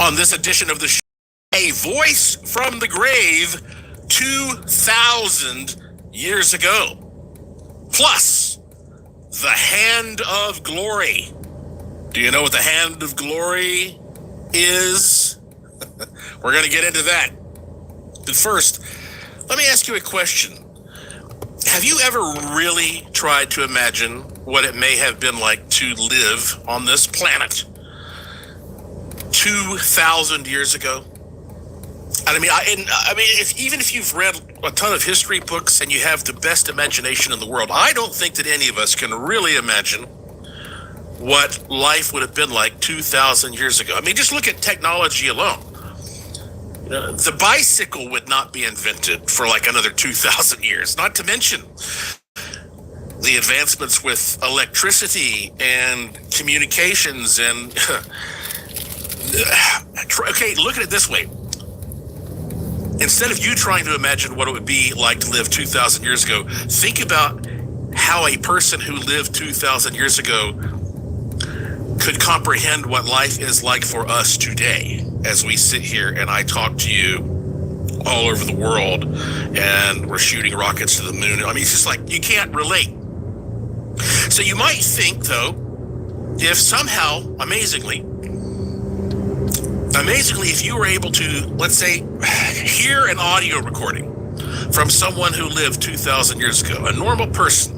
On this edition of the show, a voice from the grave 2,000 years ago. Plus, the Hand of Glory. Do you know what the Hand of Glory is? We're going to get into that. But first, let me ask you a question. Have you ever really tried to imagine what it may have been like to live on this planet 2,000 years ago? Even if you've read a ton of history books and you have the best imagination in the world, I don't think that any of us can really imagine what life would have been like 2,000 years ago. I mean, just look at technology alone. The bicycle would not be invented for like another 2,000 years, not to mention the advancements with electricity and communications and... Okay, look at it this way. Instead of you trying to imagine what it would be like to live 2,000 years ago, think about how a person who lived 2,000 years ago could comprehend what life is like for us today as we sit here and I talk to you all over the world and we're shooting rockets to the moon. I mean, it's just like you can't relate. So you might think, though, if somehow, amazingly, if you were able to, let's say, hear an audio recording from someone who lived 2,000 years ago, a normal person,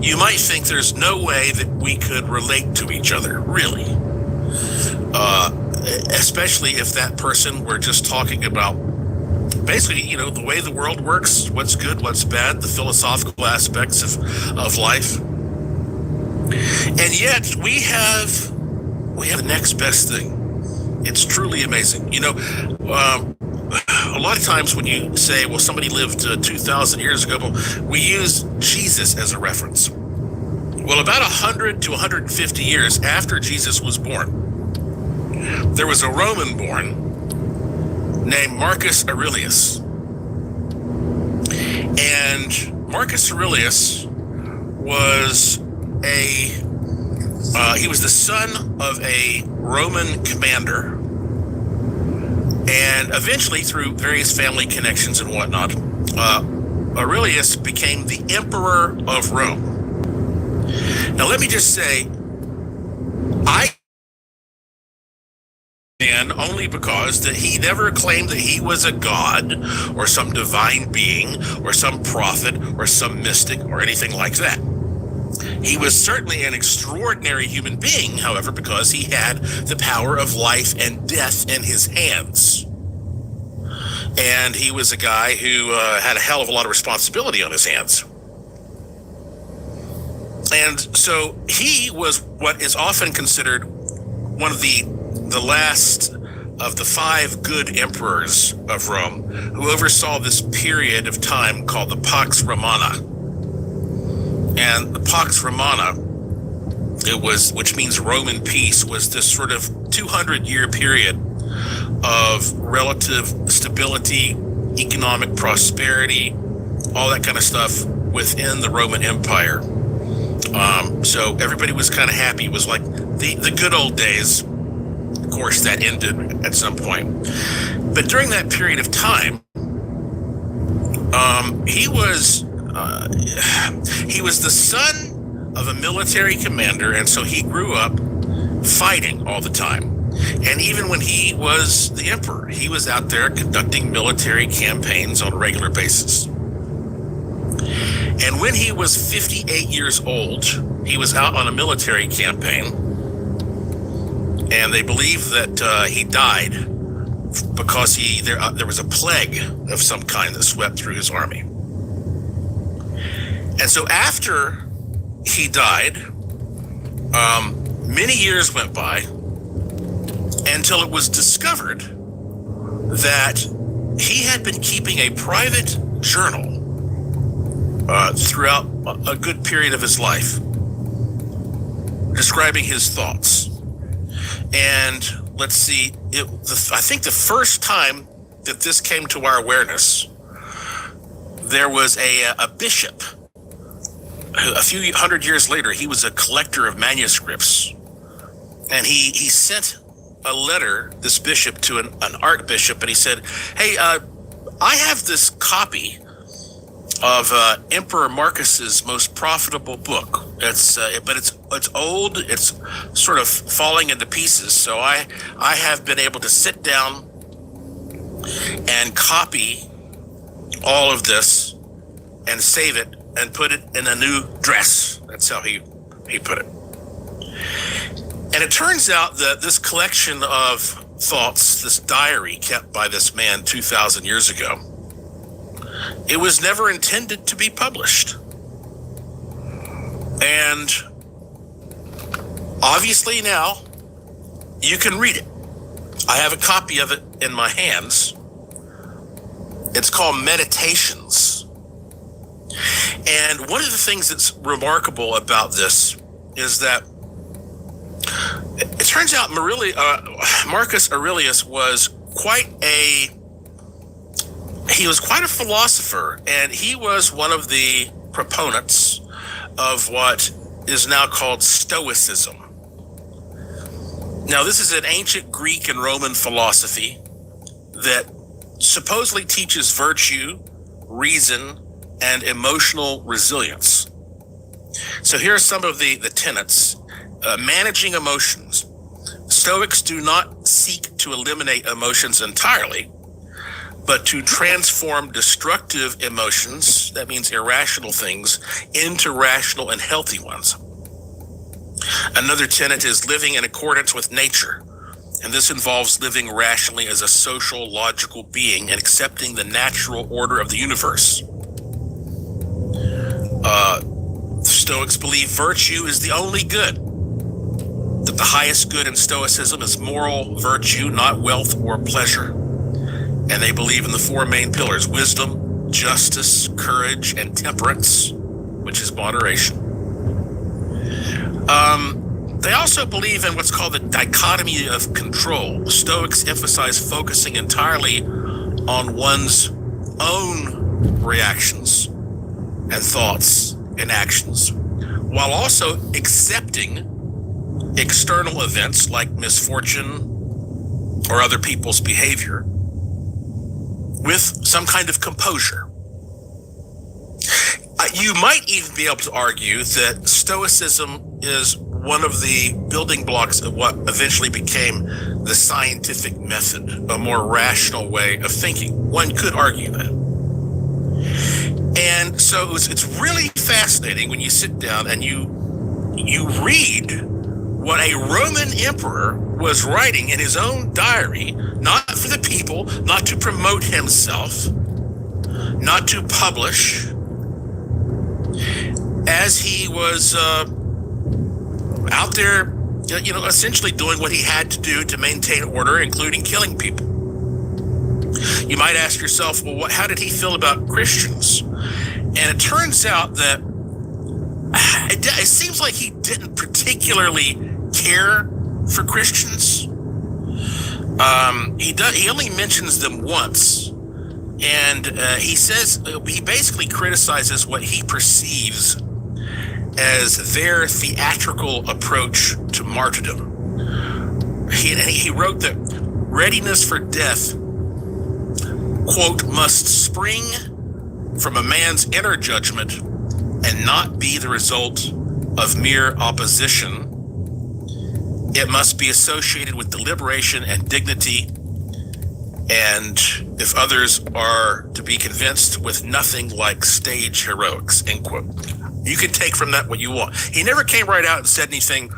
you might think there's no way that we could relate to each other, really. Especially if that person were just talking about basically, the way the world works, what's good, what's bad, the philosophical aspects of life. And yet we have the next best thing. It's truly amazing. A lot of times when you say, well, somebody lived 2,000 years ago, we use Jesus as a reference. Well, about 100 to 150 years after Jesus was born, there was a Roman born named Marcus Aurelius. And Marcus Aurelius was he was the son of a Roman commander. And eventually, through various family connections and whatnot, Aurelius became the emperor of Rome. Now, let me just say, only because that he never claimed that he was a god or some divine being or some prophet or some mystic or anything like that. He was certainly an extraordinary human being, however, because he had the power of life and death in his hands. And he was a guy who had a hell of a lot of responsibility on his hands. And so he was what is often considered one of the last of the 5 good emperors of Rome, who oversaw this period of time called the Pax Romana. And the Pax Romana, which means Roman peace, was this sort of 200-year period of relative stability, economic prosperity, all that kind of stuff within the Roman Empire. So everybody was kind of happy. It was like the good old days. Of course, that ended at some point. But during that period of time, he was the son of a military commander, and so he grew up fighting all the time. And even when he was the emperor, he was out there conducting military campaigns on a regular basis. And when he was 58 years old, he was out on a military campaign, and they believe that he died because there was a plague of some kind that swept through his army. And so after he died, many years went by until it was discovered that he had been keeping a private journal throughout a good period of his life, describing his thoughts. And let's see, I think the first time that this came to our awareness, there was a bishop. A few hundred years later, he was a collector of manuscripts, and he sent a letter, this bishop, to an archbishop, and he said, "Hey, I have this copy of Emperor Marcus's most profitable book. But it's old. It's sort of falling into pieces. So I have been able to sit down and copy all of this and save it and put it in a new dress." That's how he put it. And it turns out that this collection of thoughts, this diary kept by this man 2,000 years ago, it was never intended to be published. And obviously now you can read it. I have a copy of it in my hands. It's called Meditations. And one of the things that's remarkable about this is that it turns out Marcus Aurelius was quite a philosopher, and he was one of the proponents of what is now called Stoicism. Now, this is an ancient Greek and Roman philosophy that supposedly teaches virtue, reason, and emotional resilience. So here are some of the tenets. Managing emotions. Stoics do not seek to eliminate emotions entirely, but to transform destructive emotions, that means irrational things, into rational and healthy ones. Another tenet is living in accordance with nature, and this involves living rationally as a social, logical being and accepting the natural order of the universe. Stoics believe virtue is the only good, that the highest good in Stoicism is moral virtue, not wealth or pleasure. And they believe in the four main pillars: wisdom, justice, courage, and temperance, which is moderation. They also believe in what's called the dichotomy of control. Stoics emphasize focusing entirely on one's own reactions and thoughts and actions, while also accepting external events like misfortune or other people's behavior with some kind of composure. You might even be able to argue that Stoicism is one of the building blocks of what eventually became the scientific method, a more rational way of thinking. One could argue that. And so it's really fascinating when you sit down and you read what a Roman emperor was writing in his own diary, not for the people, not to promote himself, not to publish, as he was out there, essentially doing what he had to do to maintain order, including killing people. You might ask yourself, well, how did he feel about Christians? And it turns out that it seems like he didn't particularly care for Christians. He only mentions them once, and he basically criticizes what he perceives as their theatrical approach to martyrdom. He wrote that readiness for death, quote, must spring from a man's inner judgment and not be the result of mere opposition. It must be associated with deliberation and dignity, and if others are to be convinced, with nothing like stage heroics, end quote. You can take from that what you want. He never came right out and said anything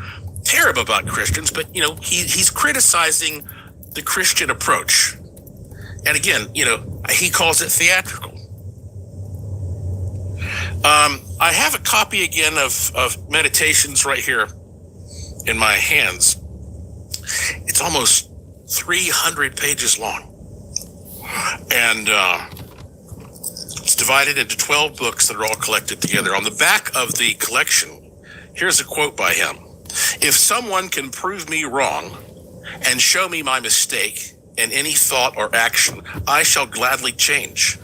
terrible about Christians, but he's criticizing the Christian approach. And again, he calls it theatrical. I have a copy again of Meditations right here in my hands. It's almost 300 pages long. And it's divided into 12 books that are all collected together. On the back of the collection, here's a quote by him. If someone can prove me wrong and show me my mistake in any thought or action, I shall gladly change.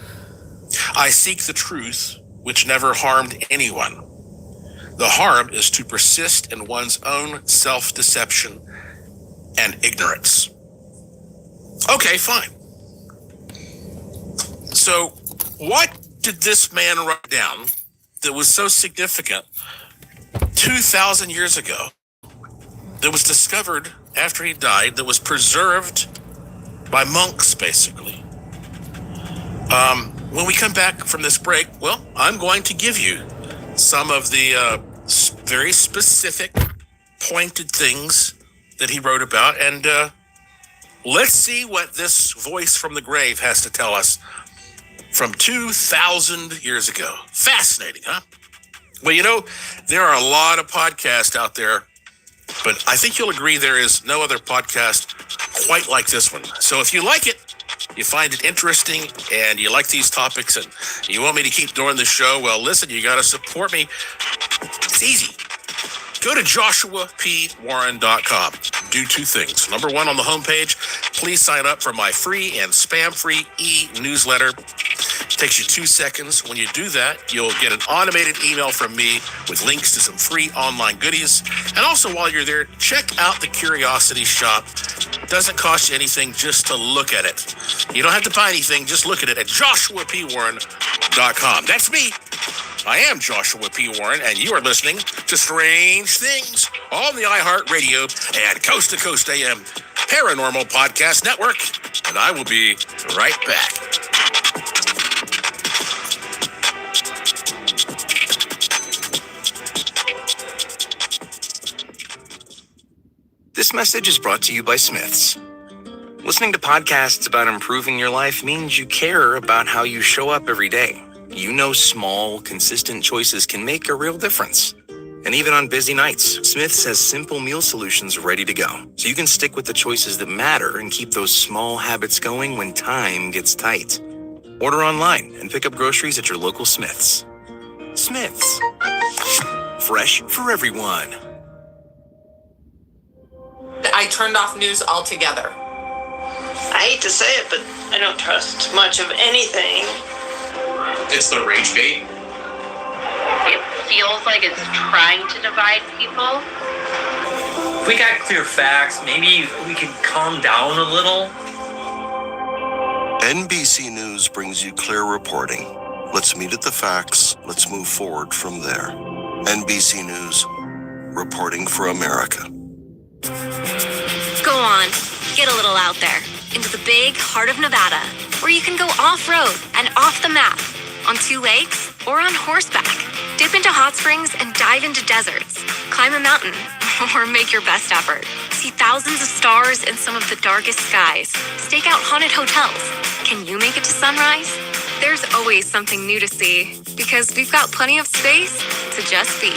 I seek the truth which never harmed anyone. The harm is to persist in one's own self-deception and ignorance. Okay, fine. So what did this man write down that was so significant 2,000 years ago, that was discovered after he died, that was preserved by monks, basically? When we come back from this break, well, I'm going to give you some of the very specific, pointed things that he wrote about, and let's see what this voice from the grave has to tell us from 2,000 years ago. Fascinating, huh? Well, you know, there are a lot of podcasts out there, but I think you'll agree there is no other podcast quite like this one. So if you like it, you find it interesting, and you like these topics, and you want me to keep doing the show, well, listen, you got to support me. It's easy. Go to joshuapwarren.com. Do two things. Number one, on the homepage, please sign up for my free and spam-free e-newsletter. It takes you 2 seconds. When you do that, you'll get an automated email from me with links to some free online goodies. And also, while you're there, check out the Curiosity Shop. It doesn't cost you anything just to look at it. You don't have to buy anything. Just look at it at joshuapwarren.com. That's me. I am Joshua P. Warren, and you are listening to Strange Things on the iHeartRadio and Coast to Coast AM Paranormal Podcast Network. And I will be right back. This message is brought to you by Smiths. Listening to podcasts about improving your life means you care about how you show up every day. You know small, consistent choices can make a real difference. And even on busy nights, Smith's has simple meal solutions ready to go, so you can stick with the choices that matter and keep those small habits going when time gets tight. Order online and pick up groceries at your local Smith's. Smith's. Fresh for everyone. I turned off news altogether. I hate to say it, but I don't trust much of anything. It's the rage bait. It feels like it's trying to divide people. If we got clear facts, maybe we could calm down a little. NBC News brings you clear reporting. Let's meet at the facts. Let's move forward from there. NBC News, reporting for America. Go on, get a little out there, into the big heart of Nevada, where you can go off-road and off the map, on 2 lakes or on horseback. Dip into hot springs and dive into deserts. Climb a mountain or make your best effort. See thousands of stars in some of the darkest skies. Stake out haunted hotels. Can you make it to sunrise? There's always something new to see, because we've got plenty of space to just be.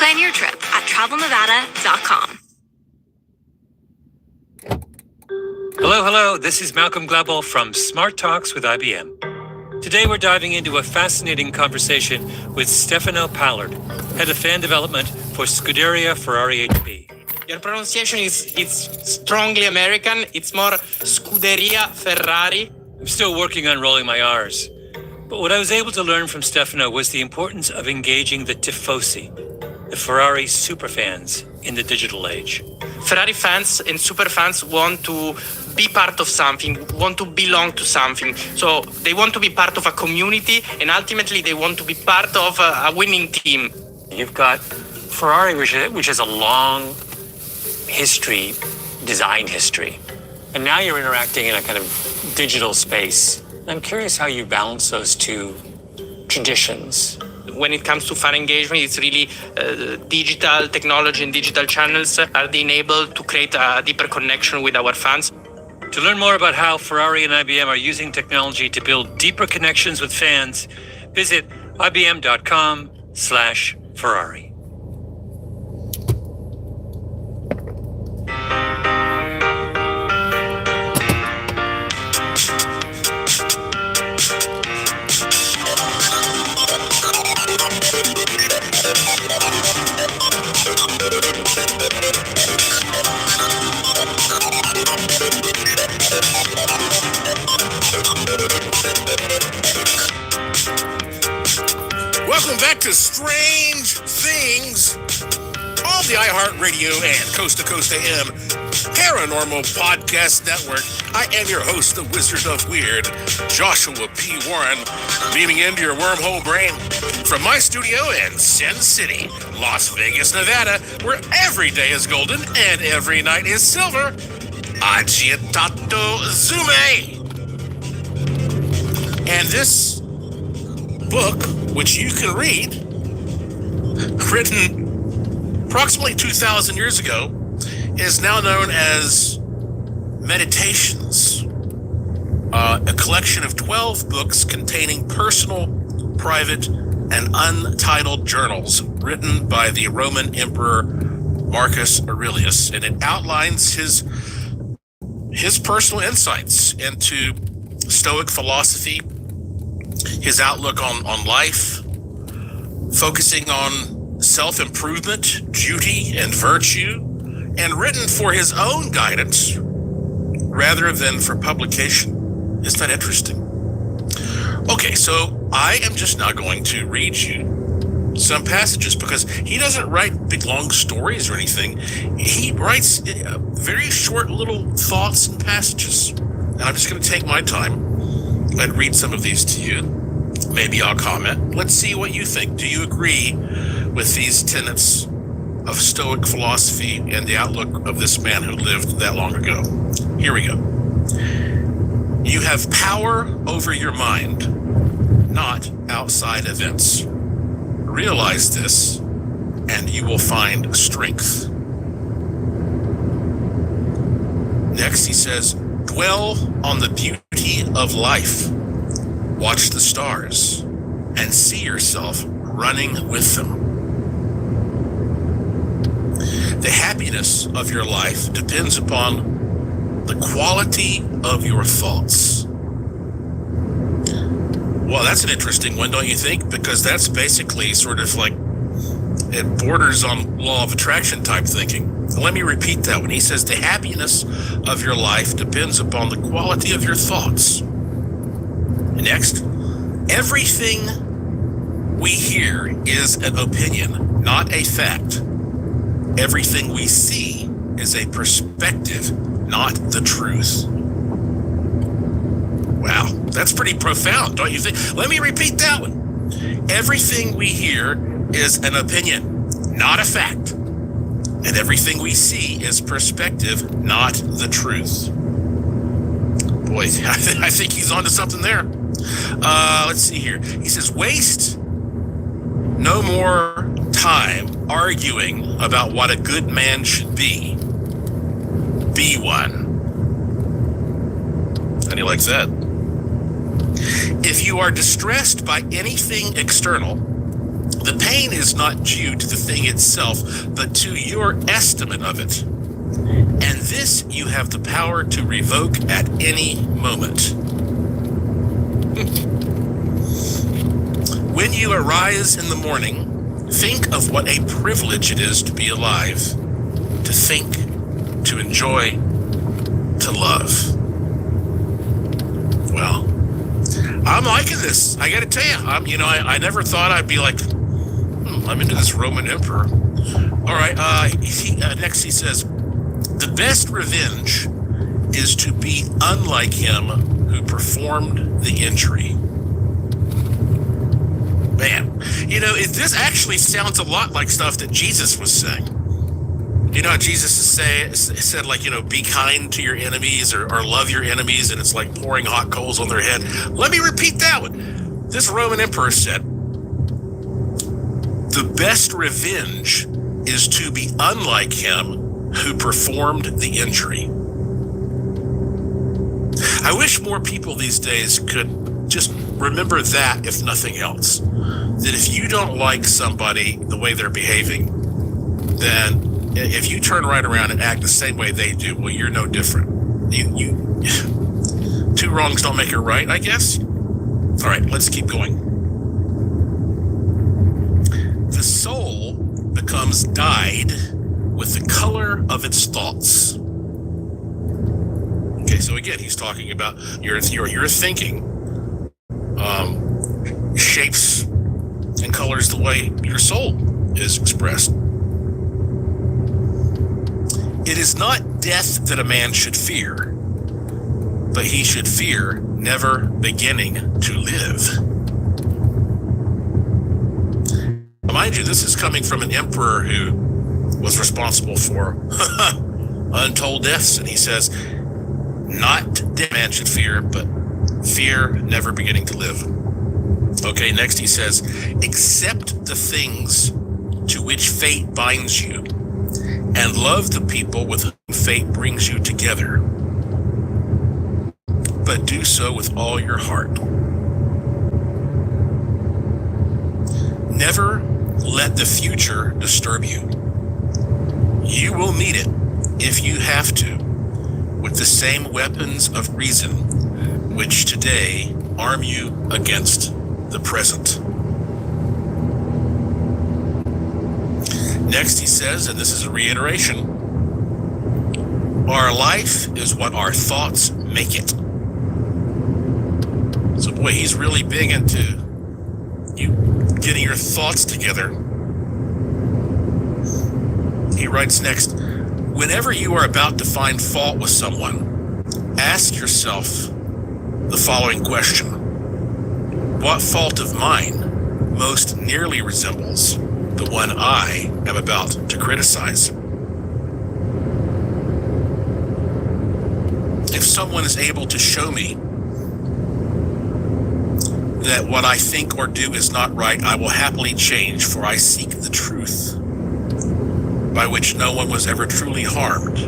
Plan your trip at travelnevada.com. Hello, this is Malcolm Gladwell from Smart Talks with IBM. Today we're diving into a fascinating conversation with Stefano Pallard, Head of Fan Development for Scuderia Ferrari HB. Your pronunciation is strongly American. It's more Scuderia Ferrari. I'm still working on rolling my R's. But what I was able to learn from Stefano was the importance of engaging the tifosi, the Ferrari superfans in the digital age. Ferrari fans and super fans want to be part of something, want to belong to something. So they want to be part of a community, and ultimately they want to be part of a winning team. You've got Ferrari, which has a long history, design history. And now you're interacting in a kind of digital space. I'm curious how you balance those two traditions. When it comes to fan engagement, it's really digital technology and digital channels are the enable to create a deeper connection with our fans. To learn more about how Ferrari and IBM are using technology to build deeper connections with fans, visit ibm.com/Ferrari. Welcome back to Strange Things on the iHeartRadio and Coast to Coast AM Paranormal Podcast Network. I am your host, the Wizard of Weird, Joshua P. Warren, beaming into your wormhole brain from my studio in Sin City, Las Vegas, Nevada, where every day is golden and every night is silver. Agitato Zume. And this book, which you can read, written approximately 2,000 years ago, is now known as Meditations, a collection of 12 books containing personal, private, and untitled journals written by the Roman Emperor Marcus Aurelius, and it outlines his personal insights into Stoic philosophy, his outlook on life, focusing on self-improvement, duty, and virtue, and written for his own guidance rather than for publication. Isn't that interesting? Okay, so I am just now going to read you some passages because he doesn't write big long stories or anything. He writes very short little thoughts and passages. And I'm just going to take my time and read some of these to you. Maybe I'll comment. Let's see what you think. Do you agree with these tenets of Stoic philosophy and the outlook of this man who lived that long ago? Here we go. You have power over your mind, not outside events. Realize this, and you will find strength. Next, he says, dwell on the beauty of life. Watch the stars and see yourself running with them. The happiness of your life depends upon the quality of your thoughts. Well, that's an interesting one, don't you think? Because that's basically sort of like, it borders on law of attraction type thinking. Let me repeat that one. He says the happiness of your life depends upon the quality of your thoughts. Next, everything we hear is an opinion, not a fact. Everything we see is a perspective, not the truth. Wow, that's pretty profound, don't you think? Let me repeat that one. Everything we hear is an opinion, not a fact. And everything we see is perspective, not the truth. Boy, I think he's onto something there. Let's see here. He says, waste no more time arguing about what a good man should be. Be one. How do you like that? If you are distressed by anything external, the pain is not due to the thing itself, but to your estimate of it. And this you have the power to revoke at any moment. When you arise in the morning, think of what a privilege it is to be alive, to think, to enjoy, to love. Well, I'm liking this. I got to tell you, I never thought I'd be like, I'm into this Roman emperor. All right. Next he says, the best revenge is to be unlike him who performed the injury. Man, this actually sounds a lot like stuff that Jesus was saying. You know how Jesus said, like, be kind to your enemies or love your enemies, and it's like pouring hot coals on their head. Let me repeat that one. This Roman emperor said, the best revenge is to be unlike him who performed the injury. I wish more people these days could just remember that, if nothing else. That if you don't like somebody the way they're behaving, then if you turn right around and act the same way they do, well, you're no different. You two wrongs don't make it right, I guess. All right, let's keep going. The soul becomes dyed with the color of its thoughts. Okay, so again, he's talking about your thinking shapes and colors the way your soul is expressed. It is not death that a man should fear, but he should fear never beginning to live. Mind you, this is coming from an emperor who was responsible for untold deaths. And he says, not dead man should fear, but fear never beginning to live. Okay, next he says, accept the things to which fate binds you, and love the people with whom fate brings you together. But do so with all your heart. Never let the future disturb you. You will meet it, if you have to, with the same weapons of reason which today arm you against the present. Next he says, and this is a reiteration, our life is what our thoughts make it. So boy, he's really big into you getting your thoughts together. He writes next, whenever you are about to find fault with someone, ask yourself the following question. What fault of mine most nearly resembles the one I am about to criticize? If someone is able to show me that what I think or do is not right, I will happily change, for I seek the truth, by which no one was ever truly harmed.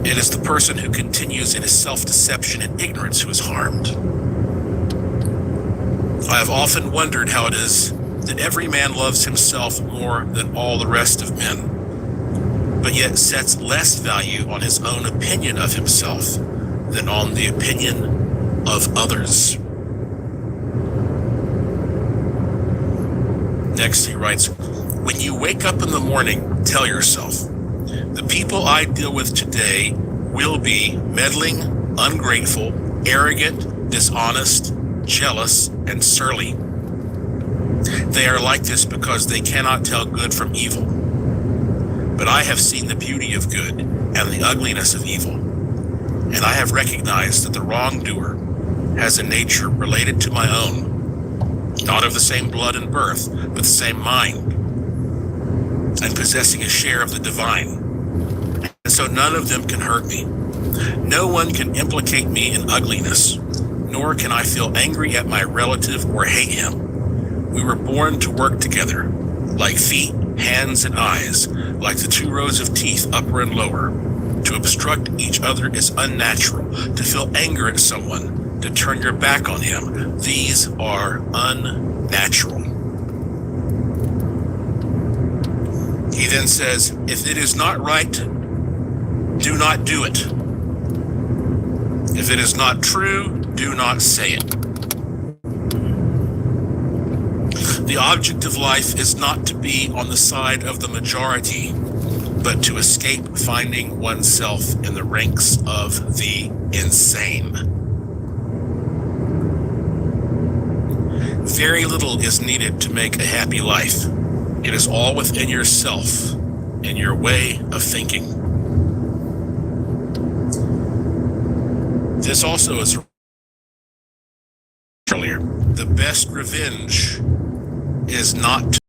It is the person who continues in his self-deception and ignorance who is harmed. I have often wondered how it is that every man loves himself more than all the rest of men, but yet sets less value on his own opinion of himself than on the opinion of others. Next, he writes, when you wake up in the morning, tell yourself, the people I deal with today will be meddling, ungrateful, arrogant, dishonest, jealous, and surly. They are like this because they cannot tell good from evil. But I have seen the beauty of good and the ugliness of evil, and I have recognized that the wrongdoer has a nature related to my own, not of the same blood and birth, but the same mind, and possessing a share of the divine. And so none of them can hurt me. No one can implicate me in ugliness, nor can I feel angry at my relative or hate him. We were born to work together, like feet, hands, and eyes, like the two rows of teeth, upper and lower. To obstruct each other is unnatural. To feel anger at someone, to turn your back on him, these are unnatural. He then says, if it is not right, do not do it. If it is not true, do not say it. The object of life is not to be on the side of the majority, but to escape finding oneself in the ranks of the insane. Very little is needed to make a happy life. It is all within yourself and your way of thinking. This also is earlier. The best revenge is not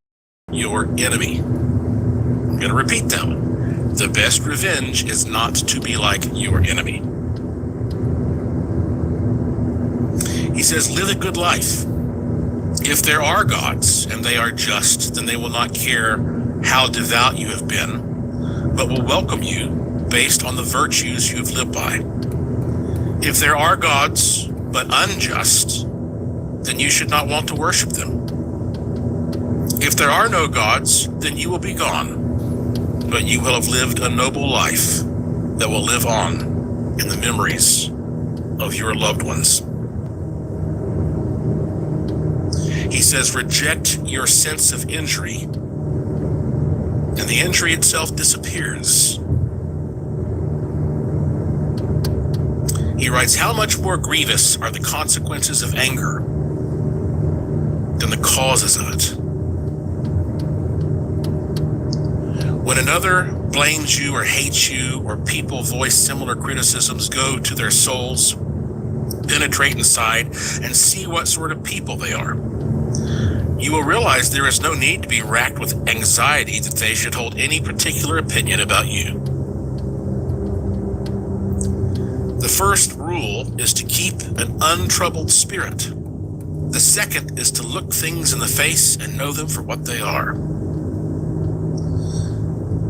your enemy. I'm going to repeat them. The best revenge is not to be like your enemy. He says, live a good life. If there are gods and they are just, then they will not care how devout you have been, but will welcome you based on the virtues you have lived by. If there are gods but unjust, then you should not want to worship them. If there are no gods, then you will be gone, but you will have lived a noble life that will live on in the memories of your loved ones. He says, reject your sense of injury, and the injury itself disappears. He writes, how much more grievous are the consequences of anger than the causes of it? When another blames you or hates you, or people voice similar criticisms, go to their souls, penetrate inside, and see what sort of people they are. You will realize there is no need to be racked with anxiety that they should hold any particular opinion about you. The first rule is to keep an untroubled spirit. The second is to look things in the face and know them for what they are.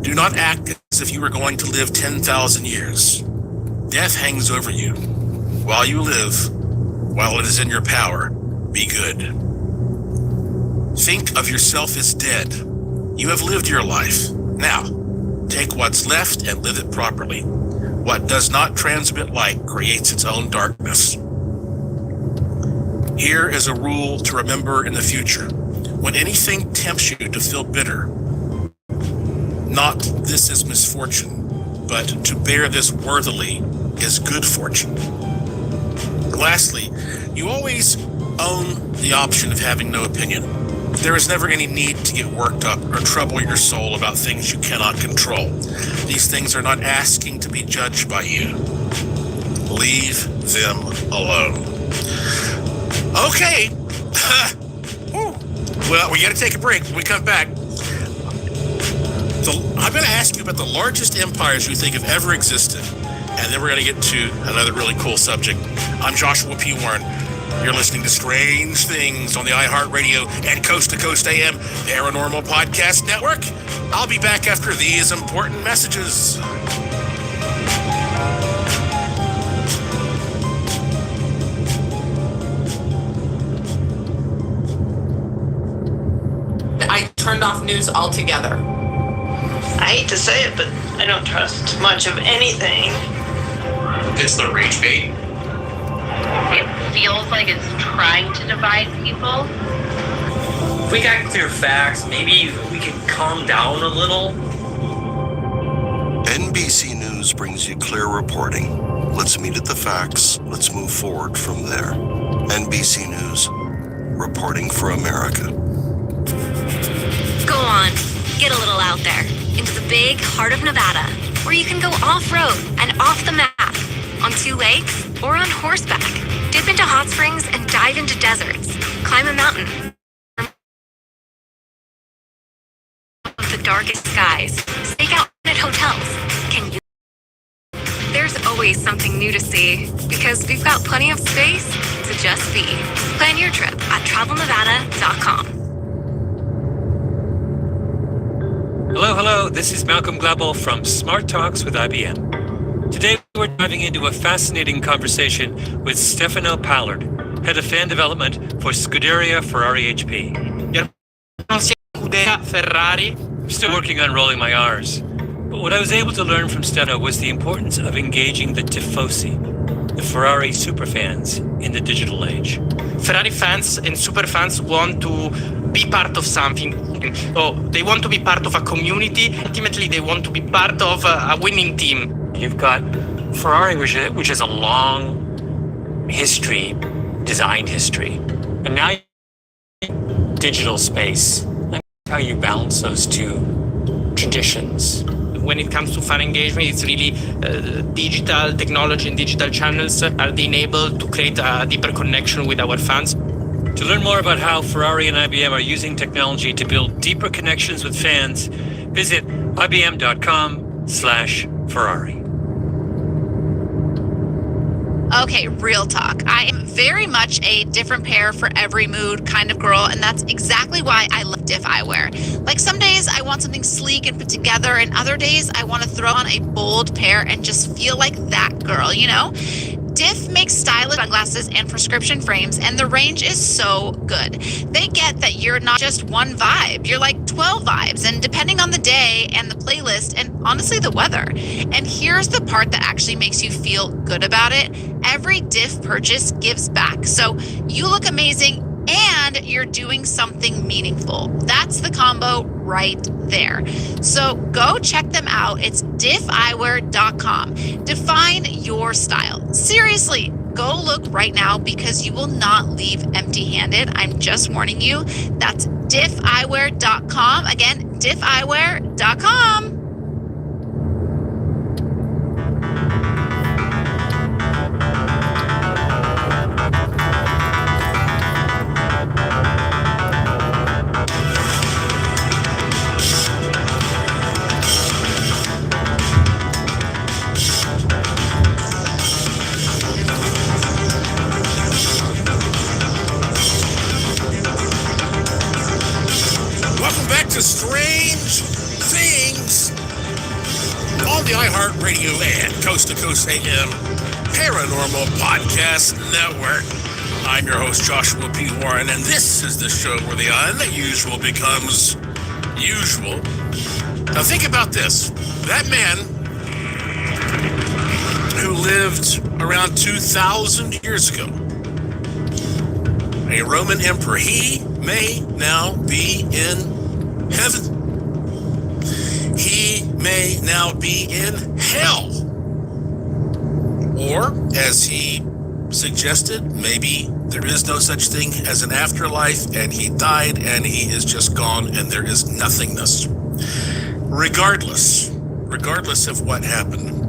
Do not act as if you were going to live 10,000 years. Death hangs over you. While you live, while it is in your power, be good. Think of yourself as dead. You have lived your life. Now, take what's left and live it properly. What does not transmit light creates its own darkness. Here is a rule to remember in the future. When anything tempts you to feel bitter, not this is misfortune, but to bear this worthily is good fortune. Lastly, you always own the option of having no opinion. There is never any need to get worked up or trouble your soul about things you cannot control. These things are not asking to be judged by you. Leave them alone. Okay. Well, we got to take a break. When we come back, I'm going to ask you about the largest empires you think have ever existed, and then we're going to get to another really cool subject. I'm Joshua P. Warren. You're listening to Strange Things on the iHeartRadio and Coast to Coast AM Paranormal Podcast Network. I'll be back after these important messages. I turned off news altogether. I hate to say it, but I don't trust much of anything. It's the rage bait. It feels like it's trying to divide people. If we got clear facts, maybe we could calm down a little. NBC News brings you clear reporting. Let's meet at the facts. Let's move forward from there. NBC News, reporting for America. Go on, get a little out there, into the big heart of Nevada, where you can go off-road and off the map, on 2 lakes or on horseback. Dip into hot springs and dive into deserts. Climb a mountain. Of the darkest skies. Stake out at hotels. Can you? There's always something new to see, because we've got plenty of space to just be. Plan your trip at travelnevada.com. Hello, this is Malcolm Gladwell from Smart Talks with IBM. Today we're diving into a fascinating conversation with Stefano Pallard, Head of Fan Development for Scuderia Ferrari HP. Ferrari. I'm still working on rolling my R's, but what I was able to learn from Stefano was the importance of engaging the tifosi, the Ferrari superfans, in the digital age. Ferrari fans and super fans want to be part of something. So they want to be part of a community. Ultimately, they want to be part of a winning team. You've got Ferrari, which is a long history, design history, and now digital space. How you balance those two traditions. When it comes to fan engagement, it's really digital technology and digital channels are enabled to create a deeper connection with our fans. To learn more about how Ferrari and IBM are using technology to build deeper connections with fans, visit ibm.com/Ferrari. Okay, real talk. I am very much a different pair for every mood kind of girl, and that's exactly why I love Diff Eyewear. Like some days I want something sleek and put together, and other days I want to throw on a bold pair and just feel like that girl, you know? Diff makes stylish sunglasses and prescription frames, and the range is so good. They get that you're not just one vibe, you're like 12 vibes, and depending on the day and the playlist and honestly the weather. And here's the part that actually makes you feel good about it. Every Diff purchase gives back. So you look amazing and you're doing something meaningful. That's the combo right there. So go check them out. It's diffeyewear.com. Define your style. Seriously, go look right now because you will not leave empty-handed. I'm just warning you. That's diffeyewear.com. Again, diffeyewear.com. the iHeartRadio and Coast to Coast AM Paranormal Podcast Network. I'm your host, Joshua P. Warren, and this is the show where the unusual becomes usual. Now think about this. That man who lived around 2,000 years ago, a Roman emperor, he may now be in heaven. He may now be in hell. Or, as he suggested, maybe there is no such thing as an afterlife and he died and he is just gone and there is nothingness. Regardless of what happened,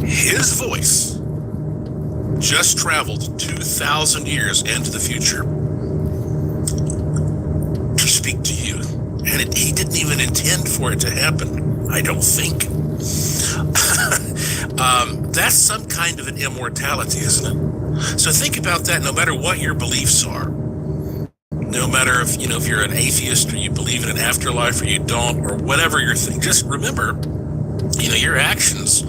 his voice just traveled 2,000 years into the future to speak to you. And he didn't even intend for it to happen, I don't think. That's some kind of an immortality, isn't it? So think about that. No matter what your beliefs are, no matter if you're an atheist or you believe in an afterlife or you don't, or whatever your thing, just remember, your actions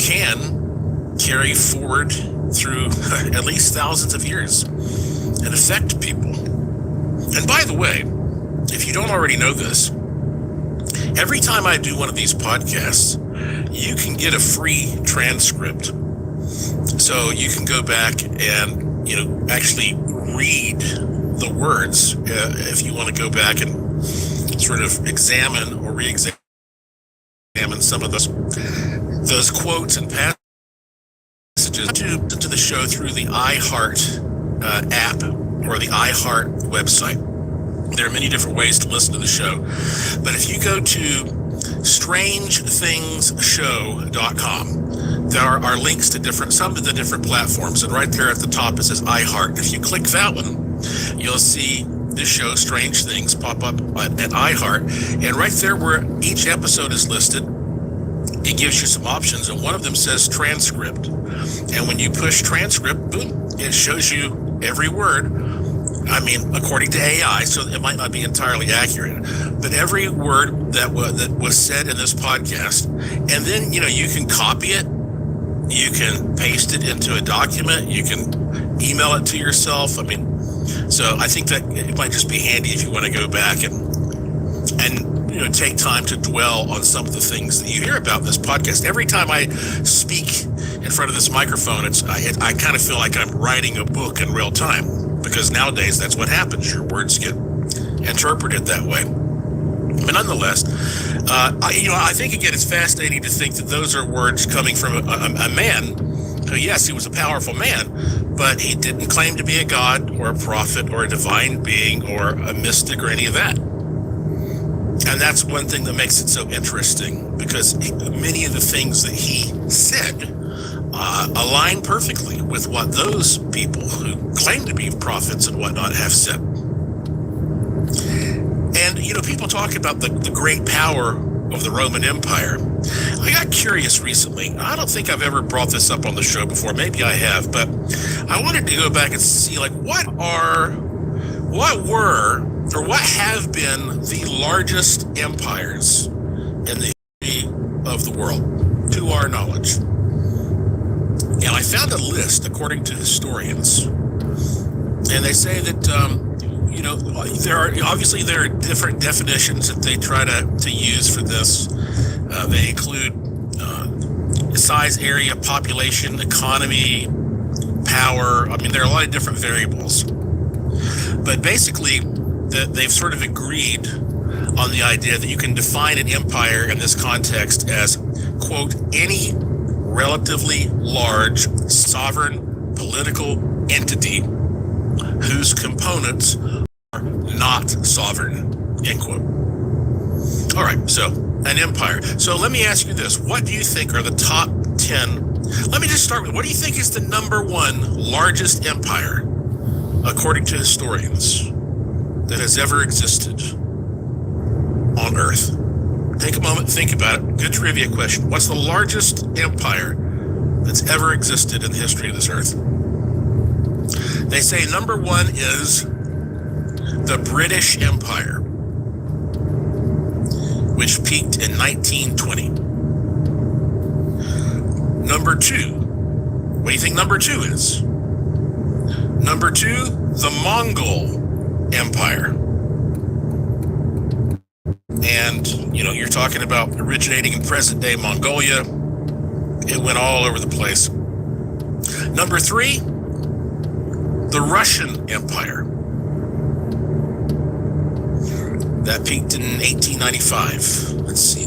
can carry forward through at least thousands of years and affect people. And by the way, if you don't already know this, every time I do one of these podcasts, you can get a free transcript. So you can go back and, actually read the words if you want to go back and sort of examine or re-examine some of those quotes and passages to the show through the iHeart app or the iHeart website. There are many different ways to listen to the show, but if you go to StrangeThingsShow.com, there are links to some of the different platforms, and right there at the top it says iHeart. If you click that one, you'll see the show Strange Things pop up at iHeart, and right there where each episode is listed, it gives you some options, and one of them says transcript. And when you push transcript, boom, it shows you every word. I mean, according to AI, so it might not be entirely accurate, but every word that was said in this podcast, and then, you can copy it, you can paste it into a document, you can email it to yourself. I mean, so I think that it might just be handy if you want to go back and take time to dwell on some of the things that you hear about in this podcast. Every time I speak in front of this microphone, I kind of feel like I'm writing a book in real time. Because nowadays that's what happens. Your words get interpreted that way. But nonetheless, I think again it's fascinating to think that those are words coming from a man who, yes, he was a powerful man, but he didn't claim to be a god or a prophet or a divine being or a mystic or any of that. And that's one thing that makes it so interesting, because many of the things that he said align perfectly with what those people who claim to be prophets and whatnot have said. And, people talk about the great power of the Roman Empire. I got curious recently. I don't think I've ever brought this up on the show before. Maybe I have, but I wanted to go back and see, what have been the largest empires in the history of the world, to our knowledge. And I found a list, according to historians, and they say that, there are different definitions that they try to use for this. They include size, area, population, economy, power. I mean, there are a lot of different variables. But basically, they've sort of agreed on the idea that you can define an empire in this context as, quote, any relatively large sovereign political entity whose components are not sovereign, end quote. All right, so an empire. So let me ask you this. What do you think are the top 10? Let me just start with, what do you think is the number one largest empire, according to historians, that has ever existed on Earth? Take a moment, think about it. Good trivia question. What's the largest empire that's ever existed in the history of this Earth? They say number one is the British Empire. which peaked in 1920. Number 2. What do you think number 2 is? Number 2, the Mongol Empire. And, you're talking about originating in present-day Mongolia. It went all over the place. Number 3, the Russian Empire. That peaked in 1895. Let's see.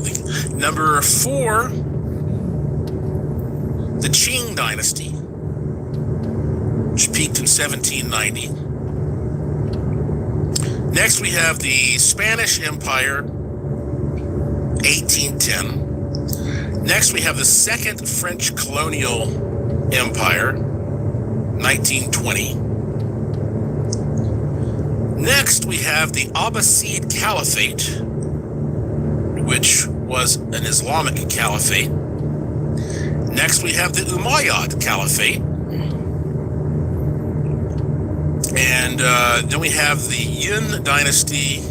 Number 4, the Qing Dynasty, which peaked in 1790. Next, we have the Spanish Empire, 1810. Next, we have the Second French Colonial Empire, 1920. Next, we have the Abbasid Caliphate, which was an Islamic caliphate. Next, we have the Umayyad Caliphate. And then we have the Yun Dynasty.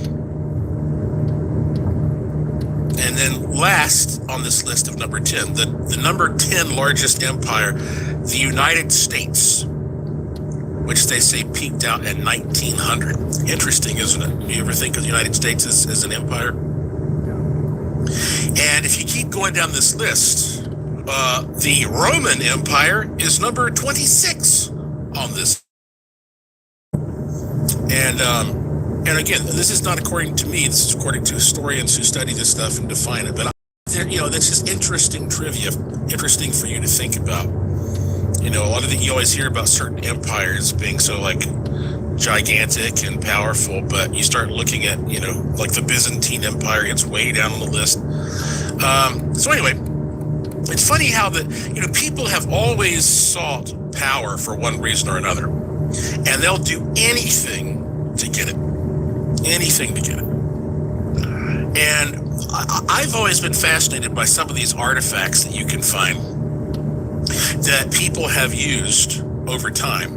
And then last on this list of number 10, the number 10 largest empire, the United States, which they say peaked out in 1900. Interesting, isn't it? You ever think of the United States as an empire? And if you keep going down this list, the Roman Empire is number 26 on this. And again, this is not according to me. This is according to historians who study this stuff and define it. But that's just interesting trivia, interesting for you to think about. A lot of you always hear about certain empires being so gigantic and powerful, but you start looking at like the Byzantine Empire, it's way down on the list. So anyway, it's funny how people have always sought power for one reason or another, and they'll do anything to get it. Anything to get it. And I've always been fascinated by some of these artifacts that you can find that people have used over time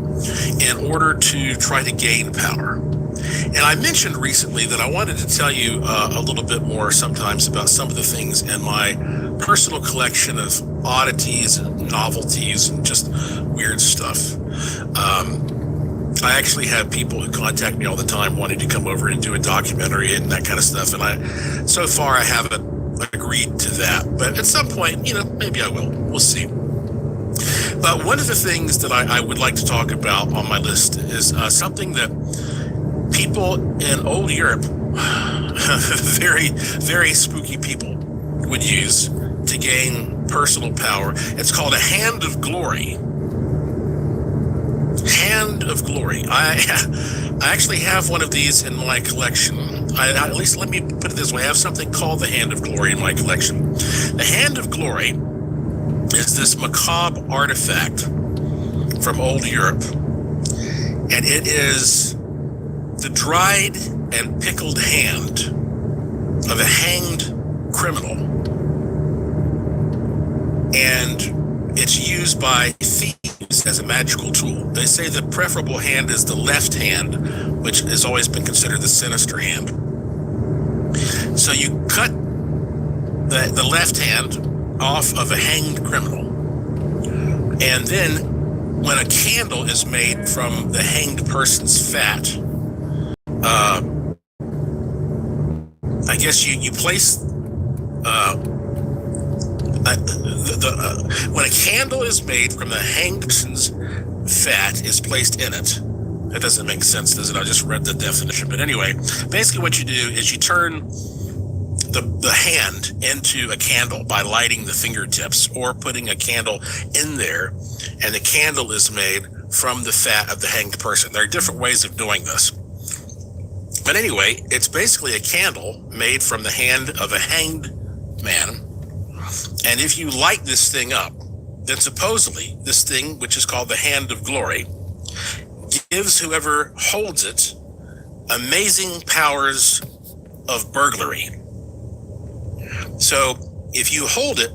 in order to try to gain power. And I mentioned recently that I wanted to tell you a little bit more sometimes about some of the things in my personal collection of oddities and novelties and just weird stuff. I actually have people who contact me all the time wanting to come over and do a documentary and that kind of stuff. And so far I haven't agreed to that, but at some point, maybe I will. We'll see. But one of the things that I would like to talk about on my list is something that people in old Europe, very, very spooky people, would use to gain personal power. It's called a Hand of Glory. Hand of Glory. I actually have one of these in my collection. At least let me put it this way. I have something called the Hand of Glory in my collection. The Hand of Glory is this macabre artifact from old Europe. And it is the dried and pickled hand of a hanged criminal. And it's used by thieves as a magical tool. They say the preferable hand is the left hand, which has always been considered the sinister hand. So you cut the left hand off of a hanged criminal. And then when a candle is made from the hanged person's fat, I guess you place when a candle is made from the hanged person's fat is placed in it. That doesn't make sense, does it? I just read the definition. But anyway, basically what you do is you turn the hand into a candle by lighting the fingertips or putting a candle in there, and the candle is made from the fat of the hanged person. There are different ways of doing this. But anyway, it's basically a candle made from the hand of a hanged man. And if you light this thing up, then supposedly this thing, which is called the Hand of Glory, gives whoever holds it amazing powers of burglary. So if you hold it,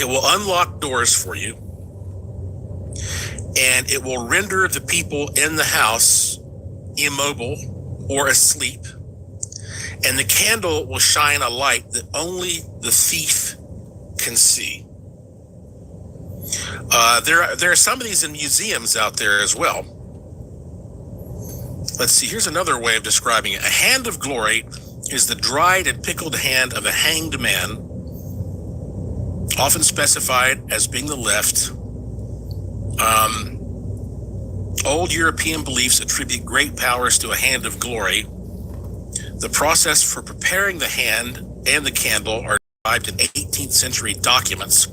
it will unlock doors for you, and it will render the people in the house immobile or asleep. and the candle will shine a light that only the thief can see. There are some of these in museums out there as well. Let's see, here's another way of describing it. A hand of glory is the dried and pickled hand of a hanged man, often specified as being the left. Old European beliefs attribute great powers to a hand of glory. The process for preparing the hand and the candle are described in 18th century documents.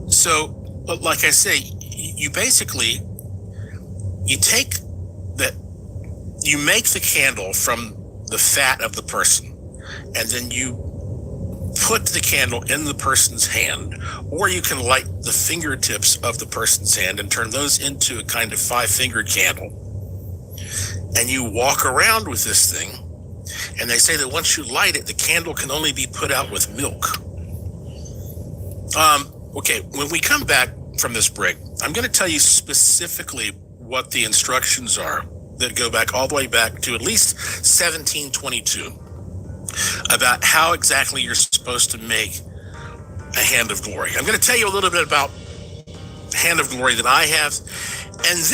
So, like I say, you basically, you make the candle from the fat of the person, and then you put the candle in the person's hand, or you can light the fingertips of the person's hand and turn those into a kind of 5-fingered candle. And you walk around with this thing, and they say that once you light it, the candle can only be put out with milk. Okay, when we come back from this break, I'm going to tell you specifically what the instructions are that go back all the way back to at least 1722 about how exactly you're supposed to make a hand of glory. I'm going to tell you a little bit about hand of glory that I have, and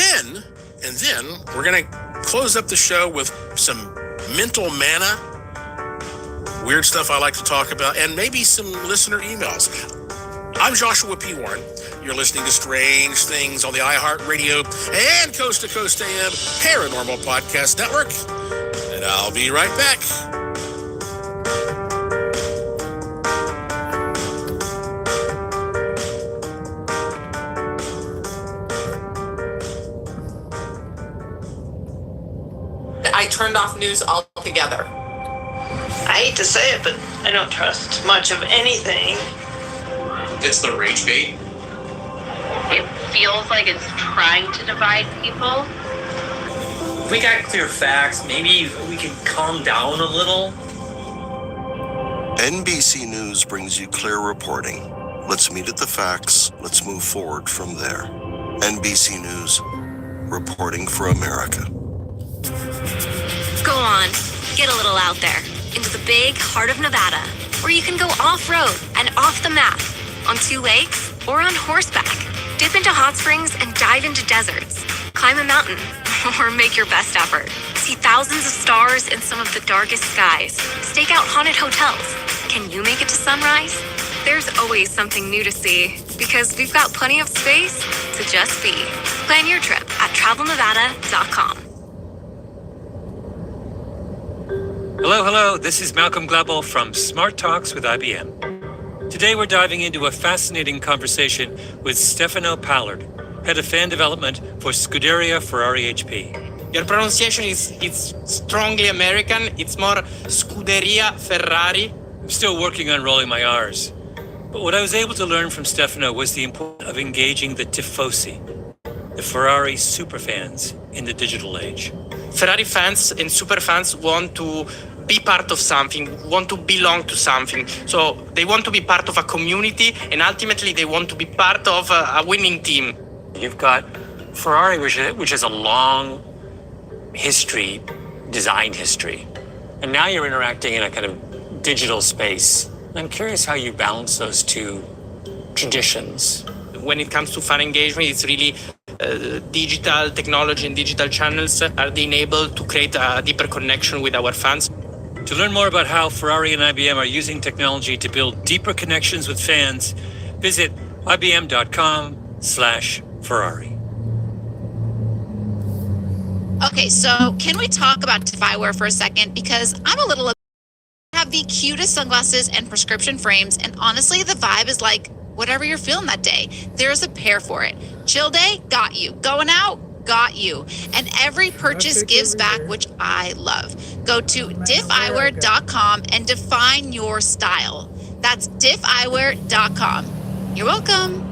then we're going to close up the show with some mental manna, weird stuff I like to talk about, and maybe some listener emails. I'm Joshua P. Warren. You're listening to Strange Things on the iHeartRadio and Coast to Coast AM Paranormal Podcast Network. And I'll be right back. I turned off news altogether. I hate to say it, but I don't trust much of anything. It's the rage bait. It feels like it's trying to divide people. If we got clear facts, maybe we can calm down a little. NBC News brings you clear reporting. Let's meet at the facts. Let's move forward from there. NBC News, reporting for America. Go on, get a little out there, into the big heart of Nevada, where you can go off-road and off the map, on 2 lakes or on horseback. Dip into hot springs and dive into deserts. Climb a mountain or make your best effort. See thousands of stars in some of the darkest skies. Stake out haunted hotels. Can you make it to sunrise? There's always something new to see because we've got plenty of space to just be. Plan your trip at travelnevada.com. Hello, this is Malcolm Gladwell from Smart Talks with IBM. Today we're diving into a fascinating conversation with Stefano Pallard, Head of Fan Development for Scuderia Ferrari HP. Your pronunciation is strongly American. It's more Scuderia Ferrari. I'm still working on rolling my R's. But what I was able to learn from Stefano was the importance of engaging the tifosi, the Ferrari superfans in the digital age. Ferrari fans and super fans want to be part of something, want to belong to something. So they want to be part of a community, and ultimately they want to be part of a winning team. You've got Ferrari, which has a long history, design history. And now you're interacting in a kind of digital space. I'm curious how you balance those two traditions. When it comes to fan engagement, it's really digital technology and digital channels are enabled to create a deeper connection with our fans. To learn more about how Ferrari and IBM are using technology to build deeper connections with fans, visit ibm.com/Ferrari. Okay, so can we talk about TIFF eyewear for a second? Because I'm a little have the cutest sunglasses and prescription frames, and honestly, the vibe is like whatever you're feeling that day. There's a pair for it. Chill day, got you. Going out, got you. And every purchase gives back, which I love. Go to diffeyewear.com and define your style. That's diffeyewear.com. You're welcome.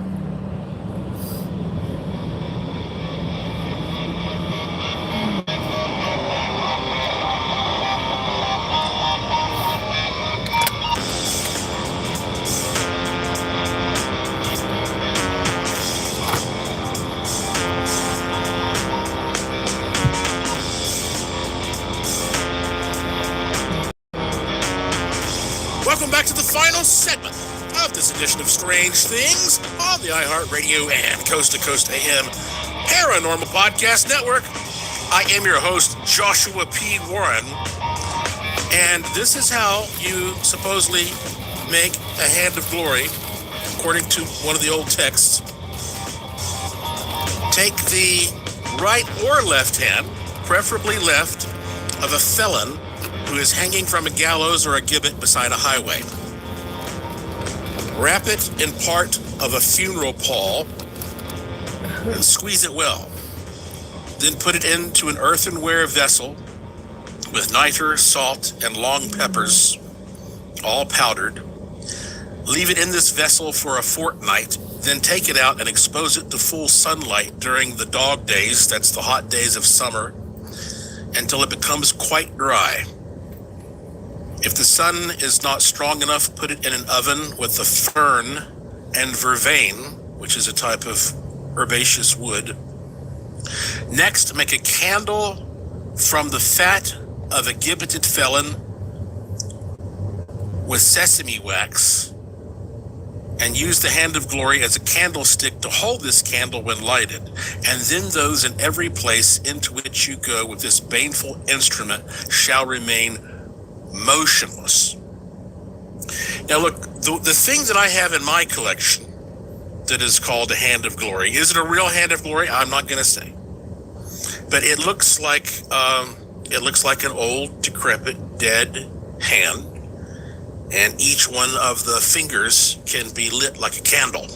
Welcome back to the final segment of this edition of Strange Things on the iHeartRadio and Coast to Coast AM Paranormal Podcast Network. I am your host, Joshua P. Warren, and this is how you supposedly make a hand of glory, according to one of the old texts. Take the right or left hand, preferably left, of a felon who is hanging from a gallows or a gibbet beside a highway. Wrap it in part of a funeral pall and squeeze it well. Then put it into an earthenware vessel with niter, salt, and long peppers, all powdered. Leave it in this vessel for a fortnight, then take it out and expose it to full sunlight during the dog days, that's the hot days of summer, until it becomes quite dry. If the sun is not strong enough, put it in an oven with the fern and vervain, which is a type of herbaceous wood. Next, make a candle from the fat of a gibbeted felon with sesame wax, and use the hand of glory as a candlestick to hold this candle when lighted, and then those in every place into which you go with this baneful instrument shall remain motionless. Now look, the thing that I have in my collection that is called a hand of glory, is it a real hand of glory? I'm not going to say. But it looks like an old, decrepit, dead hand, and each one of the fingers can be lit like a candle.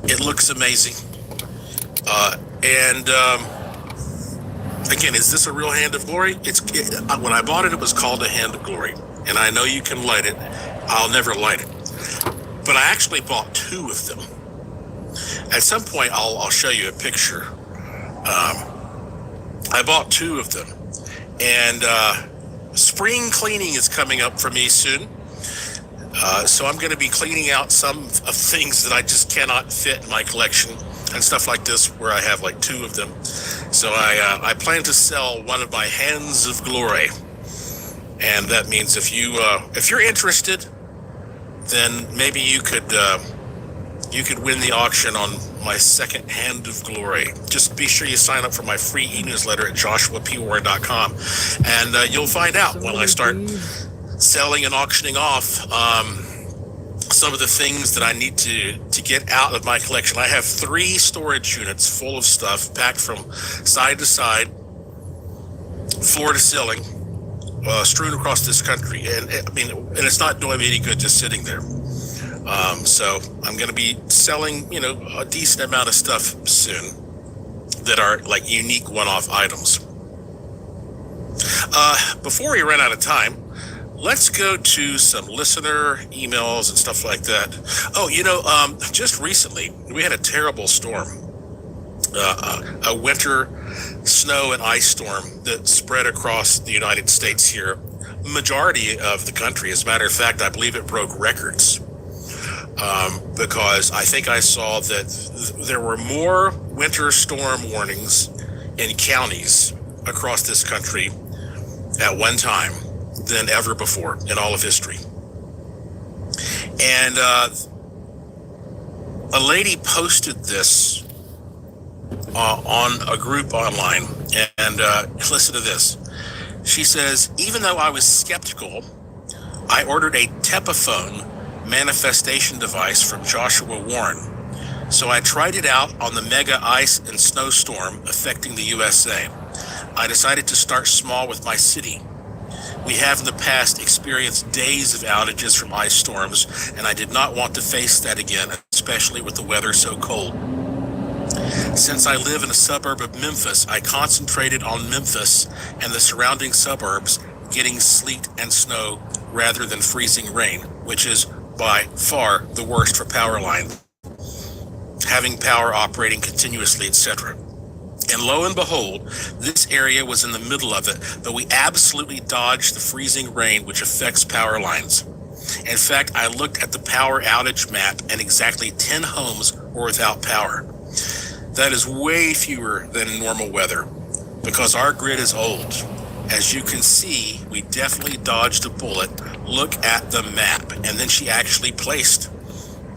It looks amazing. Again, is this a real hand of glory? When I bought it, it was called a hand of glory, and I know you can light it. I'll never light it, but I actually bought two of them. At some point, I'll show you a picture. I bought two of them, and spring cleaning is coming up for me soon. So I'm going to be cleaning out some of things that I just cannot fit in my collection and stuff like this, where I have like two of them. So I plan to sell one of my hands of glory, and that means if you're interested, then maybe you could win the auction on my second hand of glory. Just be sure you sign up for my free e-newsletter at joshuapwarren.com, and you'll find out when I start selling and auctioning off some of the things that I need to get out of my collection. I have 3 storage units full of stuff packed from side to side, floor to ceiling, strewn across this country, and it's not doing me any good just sitting there. So I'm going to be selling, a decent amount of stuff soon that are like unique one-off items. Before we run out of time, let's go to some listener emails and stuff like that. Oh, just recently we had a terrible storm, a winter snow and ice storm that spread across the United States here, majority of the country. As a matter of fact, I believe it broke records. Because I think I saw that there were more winter storm warnings in counties across this country at one time than ever before in all of history. And a lady posted this on a group online, and listen to this. She says, even though I was skeptical, I ordered a Tepaphone manifestation device from Joshua Warren. So I tried it out on the mega ice and snowstorm affecting the USA. I decided to start small with my city. We have in the past experienced days of outages from ice storms, and I did not want to face that again, especially with the weather so cold. Since I live in a suburb of Memphis, I concentrated on Memphis and the surrounding suburbs getting sleet and snow rather than freezing rain, which is by far the worst for power line, having power operating continuously, etc. And lo and behold, this area was in the middle of it, but we absolutely dodged the freezing rain, which affects power lines. In fact, I looked at the power outage map, and exactly 10 homes were without power. That is way fewer than normal weather, because our grid is old. As you can see, we definitely dodged a bullet look at the map. And then she actually placed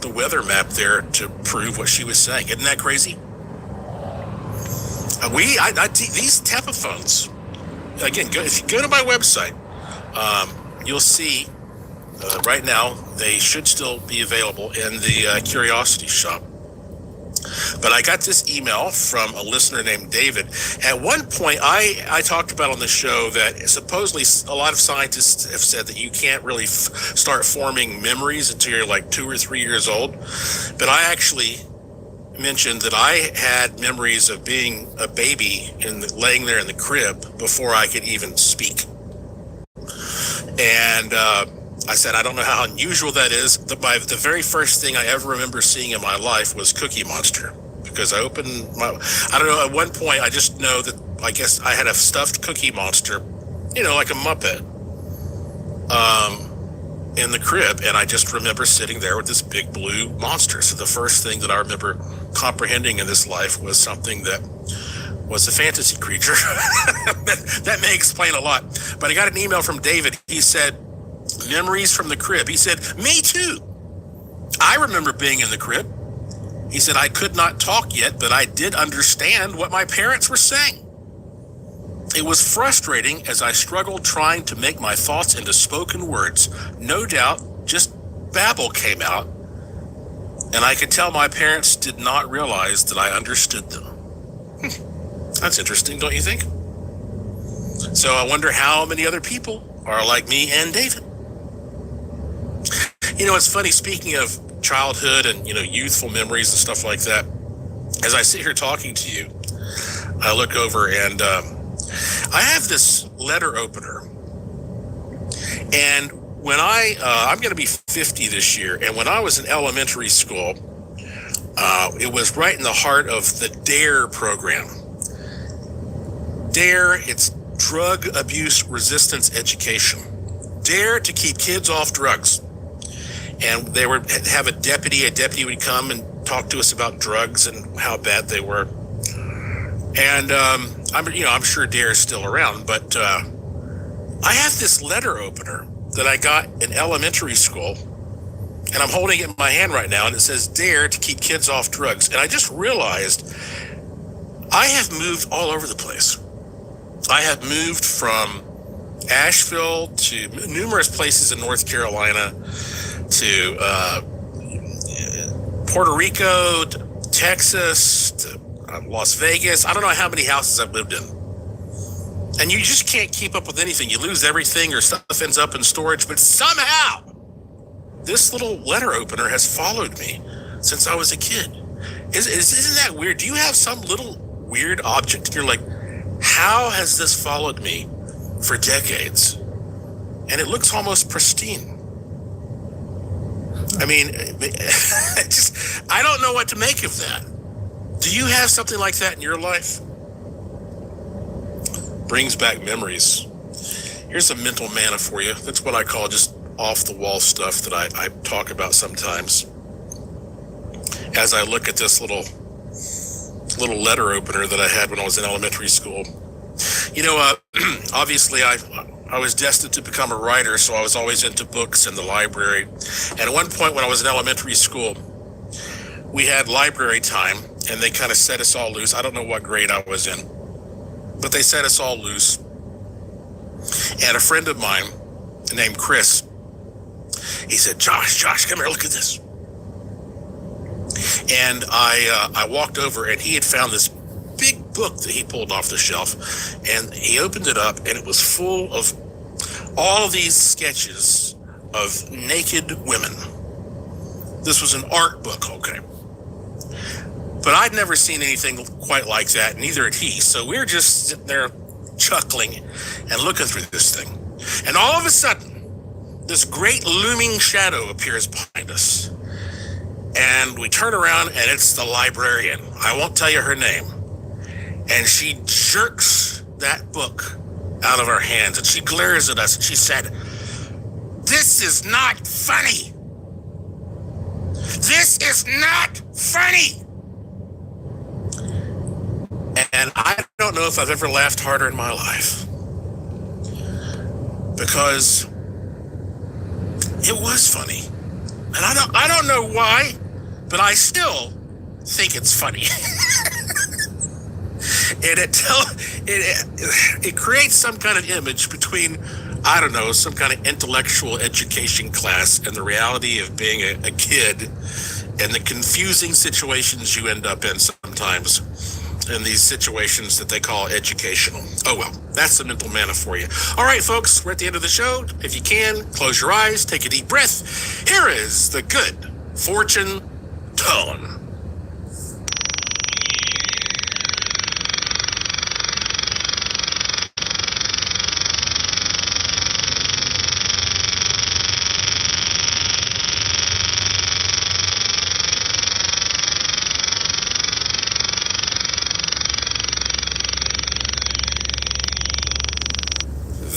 the weather map there to prove what she was saying. Isn't that crazy? These Tepophones, again, if you go to my website, you'll see right now they should still be available in the Curiosity Shop. But I got this email from a listener named David. At one point, I talked about on the show that supposedly a lot of scientists have said that you can't really start forming memories until you're like 2 or 3 years old. But I actually mentioned that I had memories of being a baby and laying there in the crib before I could even speak. And I said, I don't know how unusual that is. The very first thing I ever remember seeing in my life was Cookie Monster, because I don't know, at one point I just know that I guess I had a stuffed Cookie Monster, like a Muppet, in the crib, and I just remember sitting there with this big blue monster. So the first thing that I remember comprehending in this life was something that was a fantasy creature. That may explain a lot. But I got an email from David. He said, memories from the crib. He said, me too. I remember being in the crib. He said, I could not talk yet, but I did understand what my parents were saying. It was frustrating as I struggled trying to make my thoughts into spoken words. No doubt, just babble came out, and I could tell my parents did not realize that I understood them. That's interesting, don't you think? So I wonder how many other people are like me and David. It's funny, speaking of childhood and, youthful memories and stuff like that, as I sit here talking to you, I look over and I have this letter opener. And when I'm going to be 50 this year, and when I was in elementary school, it was right in the heart of the DARE program. DARE, it's Drug Abuse Resistance Education. DARE to keep kids off drugs. And they would have a deputy would come and talk to us about drugs and how bad they were. And I'm sure DARE is still around, but I have this letter opener that I got in elementary school, and I'm holding it in my hand right now, and it says DARE to keep kids off drugs. And I just realized I have moved all over the place. I have moved from Asheville to numerous places in North Carolina, to Puerto Rico, to Texas, to Las Vegas. I don't know how many houses I've lived in. And you just can't keep up with anything. You lose everything, or stuff ends up in storage. But somehow, this little letter opener has followed me since I was a kid. Isn't that weird? Do you have some little weird object and you're like, how has this followed me for decades? And it looks almost pristine. I mean, I don't know what to make of that. Do you have something like that in your life? Brings back memories. Here's a mental manna for you. That's what I call just off-the-wall stuff that I talk about sometimes. As I look at this little letter opener that I had when I was in elementary school. Obviously I was destined to become a writer, so I was always into books and the library. And at one point when I was in elementary school, we had library time, and they kind of set us all loose. I don't know what grade I was in, but they set us all loose. And a friend of mine named Chris, he said, Josh, come here, look at this. And I walked over, and he had found this big book that he pulled off the shelf, and he opened it up, and it was full of all of these sketches of naked women. This was an art book, okay? But I'd never seen anything quite like that, neither had he. So we were just sitting there chuckling and looking through this thing. And all of a sudden, this great looming shadow appears behind us. And we turn around, and it's the librarian. I won't tell you her name. And she jerks that book out of our hands, and she glares at us, and she said, "This is not funny. This is not funny." And I don't know if I've ever laughed harder in my life, because It was funny. And I don't know why, but I still think it's funny. And it creates some kind of image between, I don't know, some kind of intellectual education class and the reality of being a kid and the confusing situations you end up in sometimes in these situations that they call educational. Oh well, that's the mental manna for you. All right, folks, we're at the end of the show. If you can, close your eyes, take a deep breath. Here is the good fortune tone.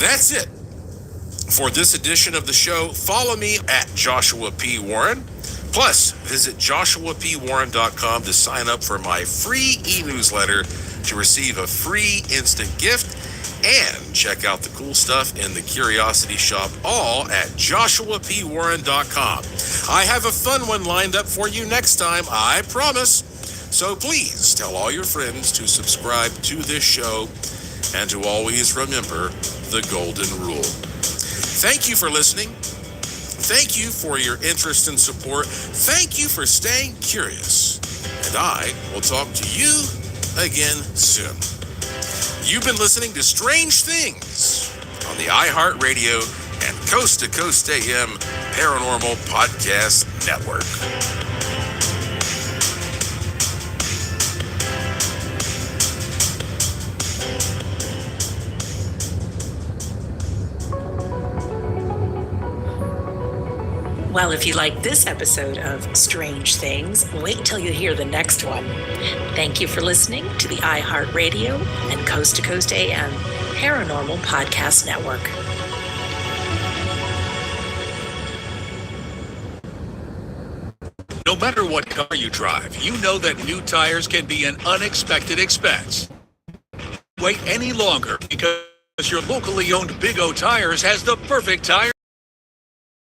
That's it for this edition of the show. Follow me at Joshua P. Warren. Plus, visit joshuapwarren.com to sign up for my free e-newsletter to receive a free instant gift, and check out the cool stuff in the Curiosity Shop, all at joshuapwarren.com. I have a fun one lined up for you next time, I promise. So please tell all your friends to subscribe to this show and to always remember the golden rule. Thank you for listening. Thank you for your interest and support. Thank you for staying curious. And I will talk to you again soon. You've been listening to Strange Things on the iHeartRadio and Coast to Coast AM Paranormal Podcast Network. Well, if you like this episode of Strange Things, wait until you hear the next one. Thank you for listening to the iHeartRadio and Coast to Coast AM Paranormal Podcast Network. No matter what car you drive, you know that new tires can be an unexpected expense. Wait any longer, because your locally owned Big O Tires has the perfect tire.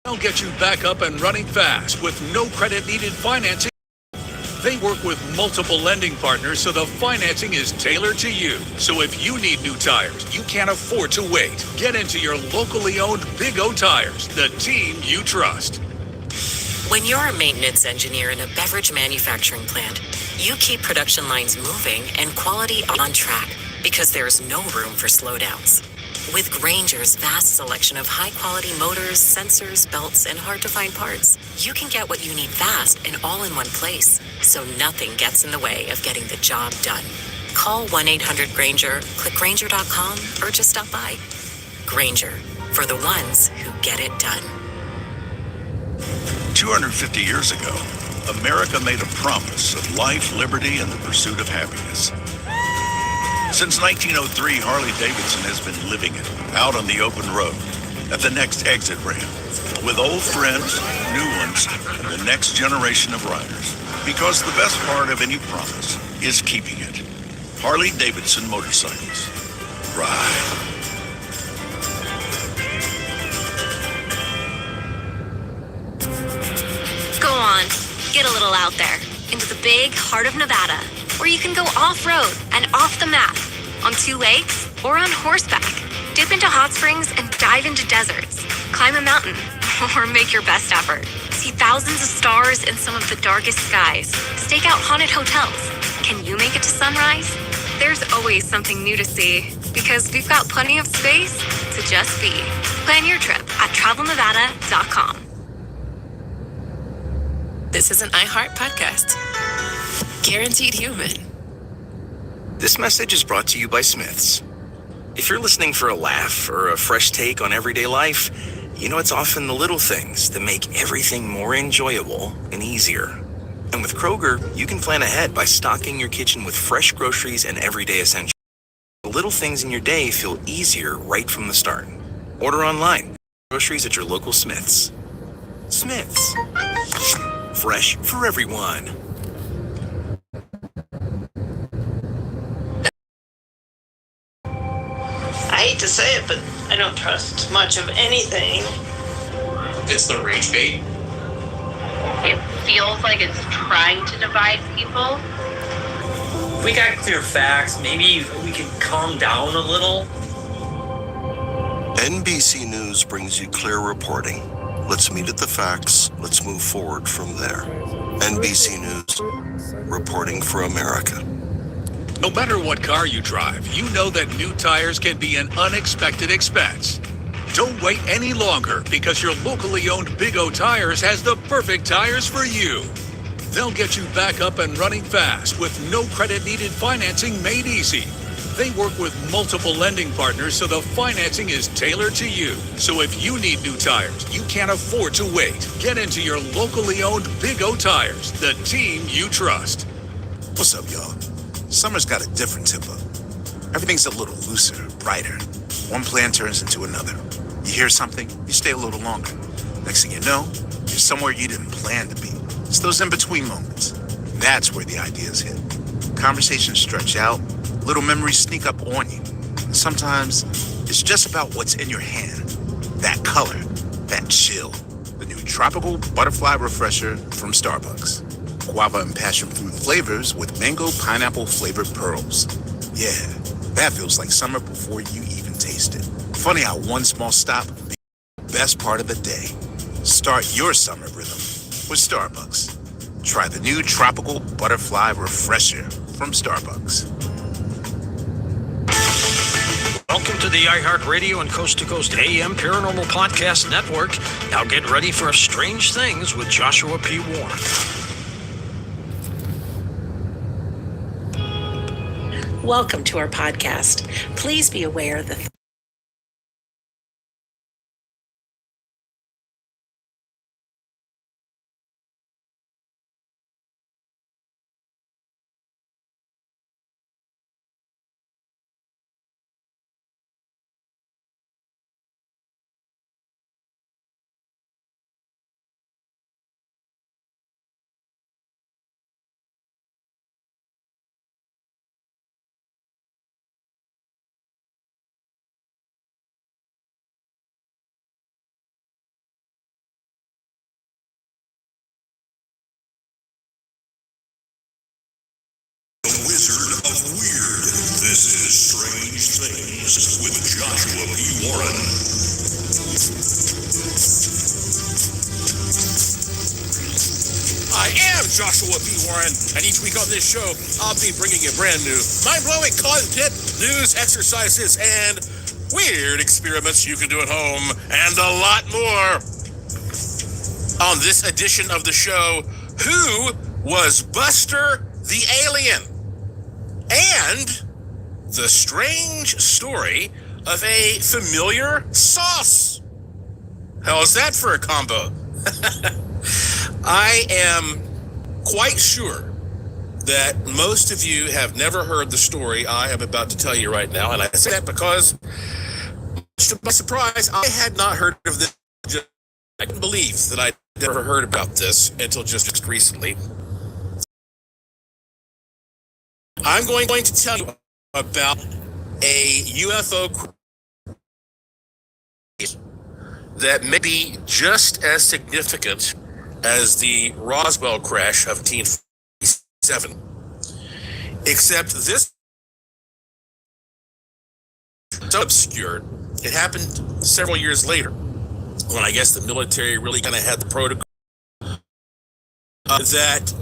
They'll get you back up and running fast with no credit needed financing. They work with multiple lending partners, so the financing is tailored to you. So if you need new tires, you can't afford to wait. Get into your locally owned Big O Tires, the team you trust. When you're a maintenance engineer in a beverage manufacturing plant, you keep production lines moving and quality on track because there's no room for slowdowns. With Grainger's vast selection of high-quality motors, sensors, belts, and hard-to-find parts, you can get what you need fast and all in one place, so nothing gets in the way of getting the job done. Call 1-800-GRAINGER, click Grainger.com, or just stop by. Grainger, for the ones who get it done. 250 years ago, America made a promise of life, liberty, and the pursuit of happiness. Since 1903, Harley-Davidson has been living it, out on the open road, at the next exit ramp, with old friends, new ones, and the next generation of riders. Because the best part of any promise is keeping it. Harley-Davidson motorcycles. Ride. Go on, get a little out there, into the big heart of Nevada, where you can go off-road and off the map, on 2 lakes or on horseback. Dip into hot springs and dive into deserts. Climb a mountain or make your best effort. See thousands of stars in some of the darkest skies. Stake out haunted hotels. Can you make it to sunrise? There's always something new to see because we've got plenty of space to just be. Plan your trip at travelnevada.com. This is an iHeart podcast. Guaranteed human. This message is brought to you by Smiths. If you're listening for a laugh or a fresh take on everyday life, you know it's often the little things that make everything more enjoyable and easier. And with Kroger, you can plan ahead by stocking your kitchen with fresh groceries and everyday essentials. The little things in your day feel easier right from the start. Order online. Groceries at your local Smiths. Smiths. Fresh for everyone. I hate to say it, but I don't trust much of anything. It's the rage bait. It feels like it's trying to divide people. If we got clear facts, maybe we could calm down a little. NBC News brings you clear reporting. Let's meet at the facts. Let's move forward from there. NBC News, reporting for America. No matter what car you drive, you know that new tires can be an unexpected expense. Don't wait any longer because your locally owned Big O Tires has the perfect tires for you. They'll get you back up and running fast with no credit needed financing made easy. They work with multiple lending partners so the financing is tailored to you. So if you need new tires, you can't afford to wait. Get into your locally owned Big O Tires, the team you trust. What's up, y'all? Summer's got a different tempo. Everything's a little looser, brighter. One plan turns into another. You hear something, you stay a little longer. Next thing you know, you're somewhere you didn't plan to be. It's those in-between moments. That's where the ideas hit. Conversations stretch out, little memories sneak up on you. And sometimes, it's just about what's in your hand. That color, that chill. The new Tropical Butterfly Refresher from Starbucks. Guava and passion fruit flavors with mango pineapple flavored pearls. Yeah, that feels like summer before you even taste it. Funny how one small stop becomes the best part of the day. Start your summer rhythm with Starbucks. Try the new Tropical Butterfly Refresher from Starbucks. Welcome to the iHeartRadio and Coast to Coast AM Paranormal Podcast Network. Now get ready for Strange Things with Joshua P. Warren. Welcome to our podcast. Please be aware that The Wizard of Weird. This is Strange Things with Joshua P. Warren. I am Joshua P. Warren, and each week on this show, I'll be bringing you brand new, mind-blowing content, news, exercises, and weird experiments you can do at home, and a lot more. On this edition of the show, who was Buster the Alien? And the strange story of a familiar sauce. How's that for a combo? I am quite sure that most of you have never heard the story I am about to tell you right now, and I say that because, much to my surprise, I had not heard of this. I couldn't believe that I'd never heard about this until just recently. I'm going to tell you about a UFO that may be just as significant as the Roswell crash of 1947. Except this is so obscure. It happened several years later, when I guess the military really kind of had the protocol that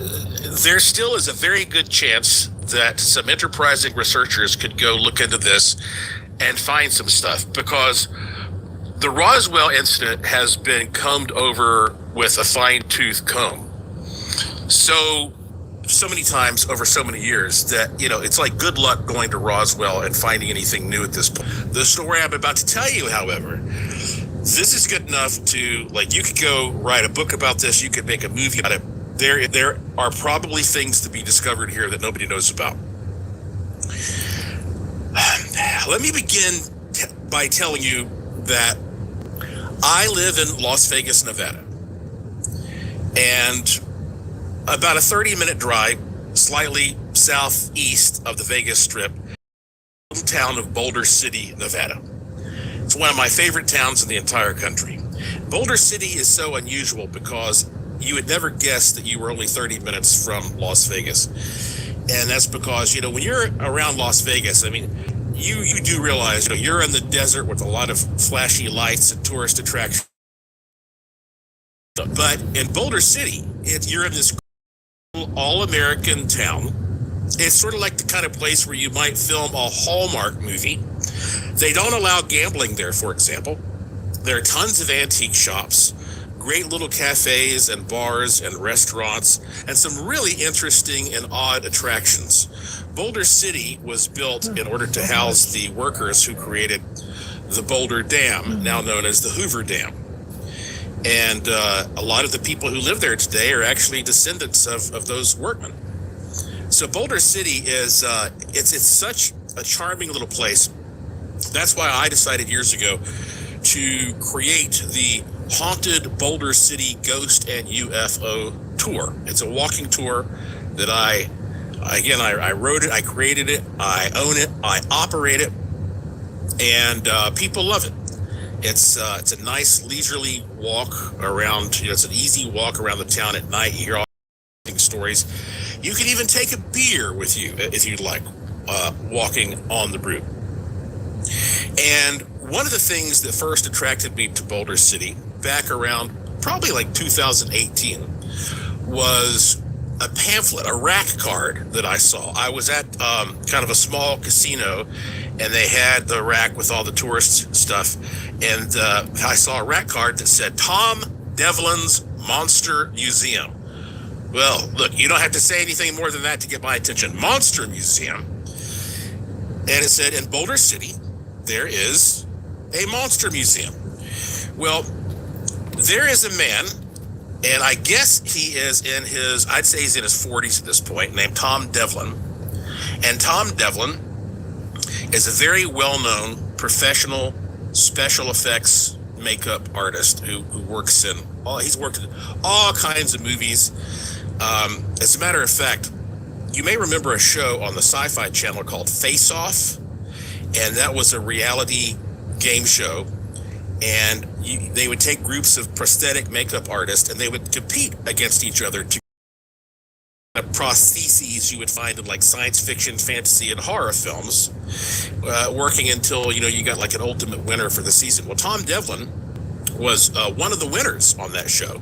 there still is a very good chance that some enterprising researchers could go look into this and find some stuff, because the Roswell incident has been combed over with a fine-tooth comb so many times over so many years that, it's like good luck going to Roswell and finding anything new at this point. The story I'm about to tell you, however, this is good enough to, you could go write a book about this, you could make a movie about it. There are probably things to be discovered here that nobody knows about. Let me begin by telling you that I live in Las Vegas, Nevada. And about a 30-minute drive, slightly southeast of the Vegas Strip, town of Boulder City, Nevada. It's one of my favorite towns in the entire country. Boulder City is so unusual because you would never guess that you were only 30 minutes from Las Vegas. And that's because, you know, when you're around Las Vegas, I mean, you do realize, you know, you're in the desert with a lot of flashy lights and tourist attractions. But in Boulder City, you're in this all-American town. It's sort of like the kind of place where you might film a Hallmark movie. They don't allow gambling there, for example. There are tons of antique shops, great little cafes and bars and restaurants, and some really interesting and odd attractions. Boulder City was built in order to house the workers who created the Boulder Dam, now known as the Hoover Dam. And a lot of the people who live there today are actually descendants of those workmen. So Boulder City is it's such a charming little place. That's why I decided years ago to create the Haunted Boulder City Ghost and UFO Tour. It's a walking tour that I wrote it, I created it, I own it, I operate it, and people love it. It's a nice leisurely walk around. You know, it's an easy walk around the town at night. You hear all stories. You can even take a beer with you if you'd like, walking on the route. And one of the things that first attracted me to Boulder City back around probably like 2018 was a pamphlet, a rack card that I saw. I was at kind of a small casino, and they had the rack with all the tourist stuff. And I saw a rack card that said Tom Devlin's Monster Museum. Well, look, you don't have to say anything more than that to get my attention. Monster Museum. And it said in Boulder City, there is a monster museum. Well, there is a man, and I guess he is I'd say he's in his 40s at this point, named Tom Devlin. And Tom Devlin is a very well-known professional special effects makeup artist who works he's worked in all kinds of movies. As a matter of fact, you may remember a show on the Sci-Fi Channel called Face Off, and that was a reality game show. And they would take groups of prosthetic makeup artists, and they would compete against each other to prostheses you would find in like science fiction, fantasy, and horror films, working until you got like an ultimate winner for the season. Well, Tom Devlin was one of the winners on that show.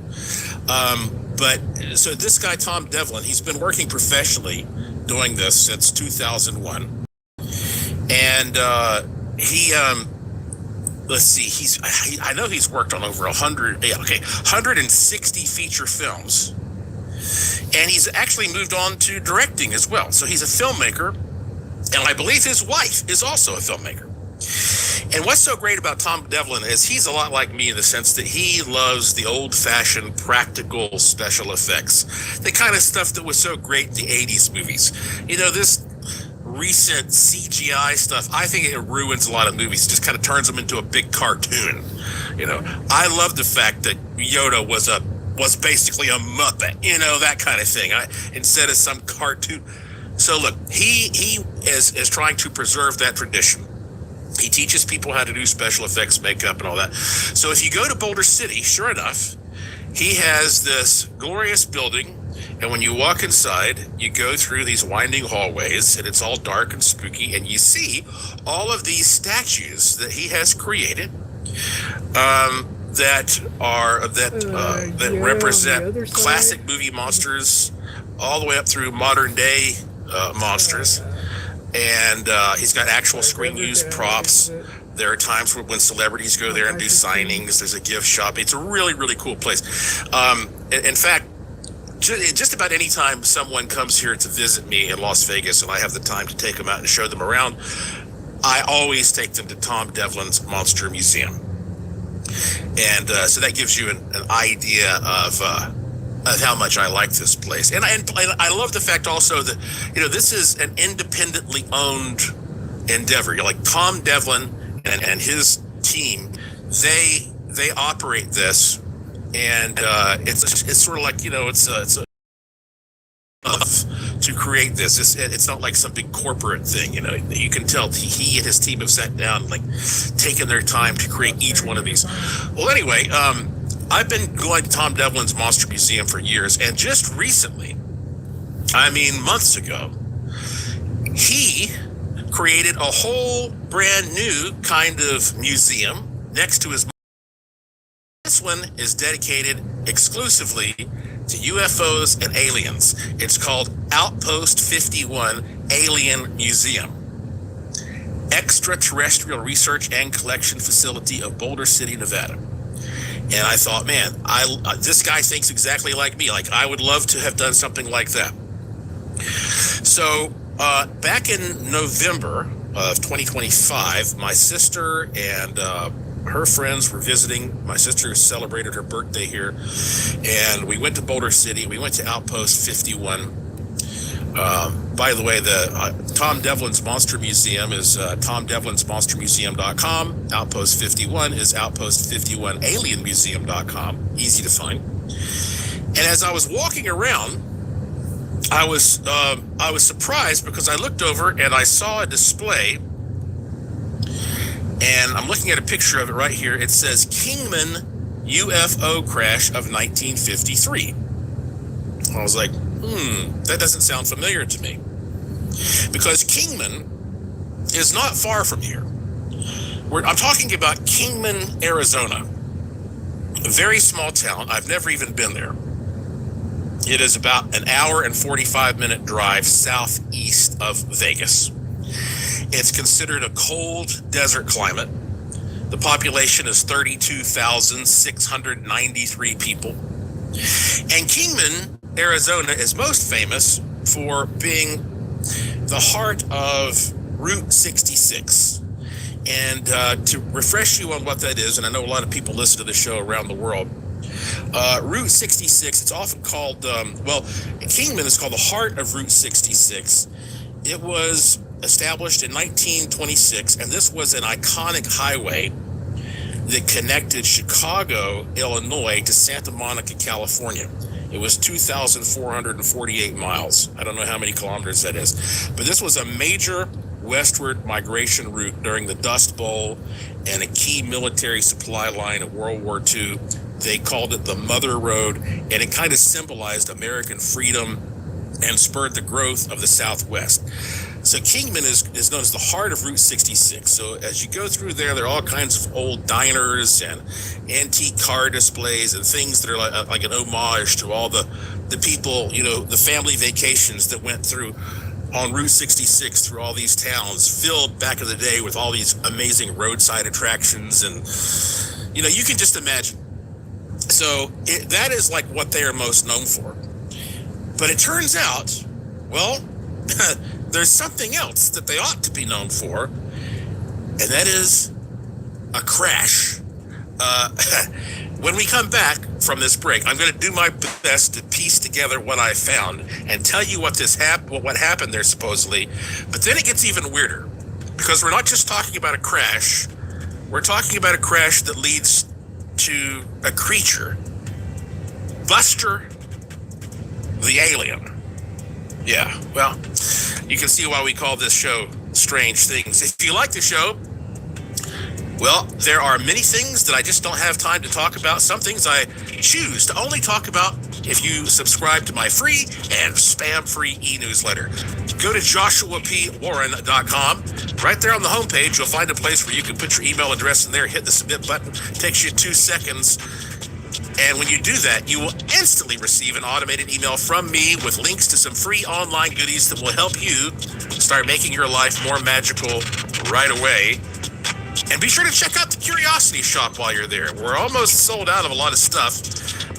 But so this guy Tom Devlin, he's been working professionally doing this since 2001, and let's see, I know he's worked on over 160 feature films. And he's actually moved on to directing as well. So he's a filmmaker, and I believe his wife is also a filmmaker. And what's so great about Tom Devlin is he's a lot like me in the sense that he loves the old-fashioned practical special effects, the kind of stuff that was so great in the 80s movies. This recent CGI stuff, I think it ruins a lot of movies. It just kind of turns them into a big cartoon. I love the fact that Yoda was basically a Muppet, that kind of thing, instead of some cartoon. So look, he is trying to preserve that tradition. He teaches people how to do special effects, makeup, and all that. So if you go to Boulder City, sure enough, he has this glorious building, and when you walk inside, you go through these winding hallways, and it's all dark and spooky, and you see all of these statues that he has created, that represent classic movie monsters all the way up through modern day monsters. And he's got actual screen used props. There are times when celebrities go there and do signings. There's a gift shop. It's a really, really cool place. In fact, just about any time someone comes here to visit me in Las Vegas and I have the time to take them out and show them around, I always take them to Tom Devlin's Monster Museum. And so that gives you an idea of how much I like this place. And I love the fact also that, this is an independently owned endeavor. Like Tom Devlin and his team, they operate this, and it's sort of like, it's a to create this. It's not like some big corporate thing, you can tell he and his team have sat down, like taken their time to create each one of these. Well, anyway, I've been going to Tom Devlin's Monster Museum for years, and just recently, I mean months ago, he created a whole brand new kind of museum next to his. This one is dedicated exclusively to UFOs and aliens. It's called Outpost 51 Alien Museum, Extraterrestrial Research and Collection Facility of Boulder City, Nevada. And I thought, man, this guy thinks exactly like me. Like, I would love to have done something like that. So back in November of 2025, my sister and her friends were visiting. My sister celebrated her birthday here, and we went to Boulder City. We went to Outpost 51. By the way, the Tom Devlin's Monster Museum is tomdevlinsmonstermuseum.com. Outpost 51 is outpost51alienmuseum.com. Easy to find. And as I was walking around, I was surprised because I looked over and I saw a display. And I'm looking at a picture of it right here. It says Kingman UFO crash of 1953. I was like, that doesn't sound familiar to me. Because Kingman is not far from here. I'm talking about Kingman, Arizona. A very small town. I've never even been there. It is about an hour and 45-minute drive southeast of Vegas. It's considered a cold desert climate. The population is 32,693 people. And Kingman, Arizona is most famous for being the heart of Route 66. And to refresh you on what that is, and I know a lot of people listen to the show around the world, Route 66, it's often called, Kingman is called the heart of Route 66. It was established in 1926, and this was an iconic highway that connected Chicago, Illinois to Santa Monica, California. It was 2,448 miles. I don't know how many kilometers that is, but this was a major westward migration route during the Dust Bowl and a key military supply line of World War II. They called it the Mother Road, and it kind of symbolized American freedom and spurred the growth of the Southwest. So Kingman is known as the heart of Route 66. So as you go through there are all kinds of old diners and antique car displays and things that are like an homage to all the people, the family vacations that went through on Route 66 through all these towns, filled back in the day with all these amazing roadside attractions. And, you can just imagine. So that is like what they are most known for. But it turns out, there's something else that they ought to be known for, and that is a crash. When we come back from this break, I'm going to do my best to piece together what I found and tell you what happened there supposedly. But then it gets even weirder, because we're not just talking about a crash. We're talking about a crash that leads to a creature, Buster the Alien. Yeah, well, you can see why we call this show Strange Things. If you like the show, there are many things that I just don't have time to talk about. Some things I choose to only talk about if you subscribe to my free and spam-free e-newsletter. Go to joshuapwarren.com. Right there on the homepage, you'll find a place where you can put your email address in there, hit the submit button. It takes you 2 seconds. And when you do that, you will instantly receive an automated email from me with links to some free online goodies that will help you start making your life more magical right away. And be sure to check out the Curiosity Shop while you're there. We're almost sold out of a lot of stuff,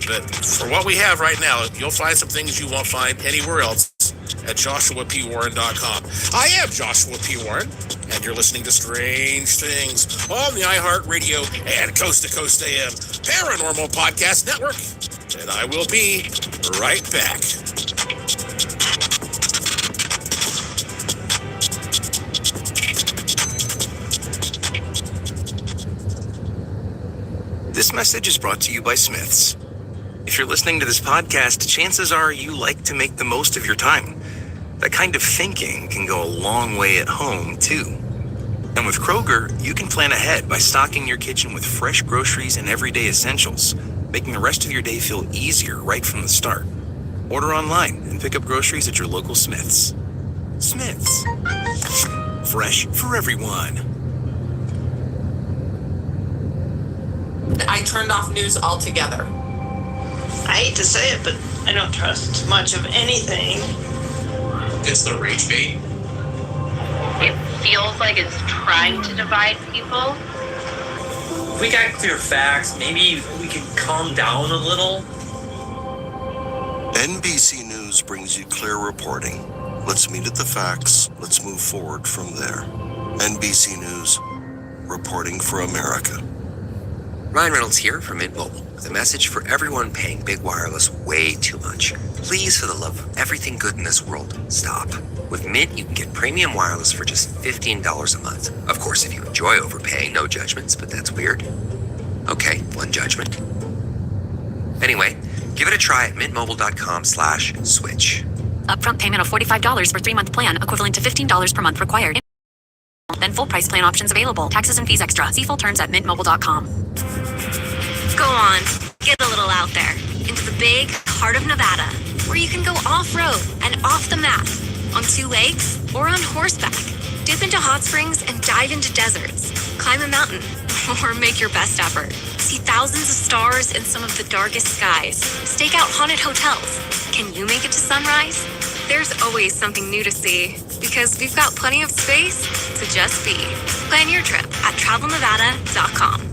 but for what we have right now, you'll find some things you won't find anywhere else at joshuapwarren.com. I am Joshua P. Warren, and you're listening to Strange Things on the iHeartRadio and Coast to Coast AM Paranormal Podcast Network. And I will be right back. This message is brought to you by Smiths. If you're listening to this podcast, chances are you like to make the most of your time. That kind of thinking can go a long way at home, too. And with Kroger, you can plan ahead by stocking your kitchen with fresh groceries and everyday essentials. making the rest of your day feel easier right from the start. Order online and pick up groceries at your local Smith's. Smith's. Fresh for everyone. I turned off news altogether. I hate to say it, but I don't trust much of anything. It's the rage bait. It feels like it's trying to divide people. If we got clear facts, maybe we could calm down a little. NBC News brings you clear reporting. Let's meet at the facts. Let's move forward from there. NBC News, reporting for America. Ryan Reynolds here from Mint Mobile with a message for everyone paying big wireless way too much. Please, for the love of everything good in this world, stop. With Mint, you can get premium wireless for just $15 a month. Of course, if you enjoy overpaying, no judgments, but that's weird. Okay, one judgment. Anyway, give it a try at mintmobile.com/switch. Upfront payment of $45 for 3-month plan, equivalent to $15 per month required. Then full price plan options available. Taxes and fees extra. See full terms at mintmobile.com. Go on, get a little out there into the big heart of Nevada, where you can go off-road and off the map on 2 lakes or on horseback. Dip into hot springs and dive into deserts. Climb a mountain or make your best effort. See thousands of stars in some of the darkest skies. Stake out haunted hotels. Can you make it to sunrise? There's always something new to see, because we've got plenty of space to just be. Plan your trip at travelnevada.com.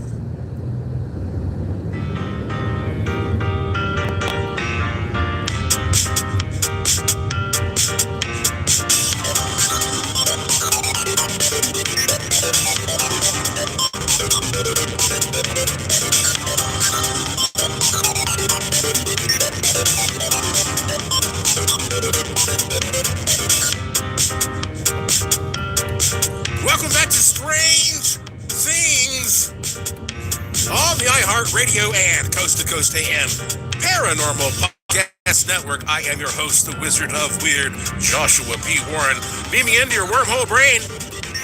Welcome back to Strange Things on the iHeartRadio and Coast to Coast AM Paranormal Podcast Network. I am your host, the Wizard of Weird, Joshua P. Warren, beaming into your wormhole brain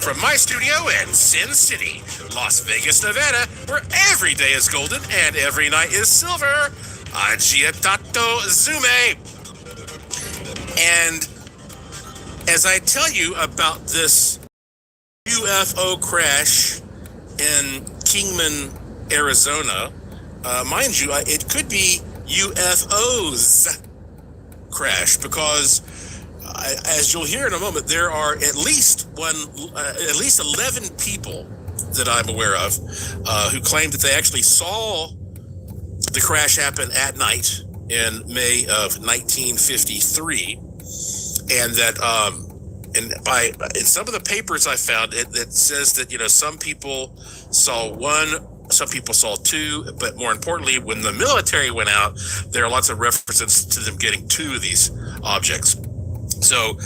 from my studio in Sin City, Las Vegas, Nevada, where every day is golden and every night is silver. Agiatato Zume. And as I tell you about this UFO crash in Kingman, Arizona, mind you, it could be UFOs crash, because as you'll hear in a moment, there are at least 11 people that I'm aware of who claim that they actually saw the crash happen at night in May of 1953, and that in some of the papers I found, it says that, some people saw one, some people saw two, but more importantly, when the military went out, there are lots of references to them getting 2 of these objects. So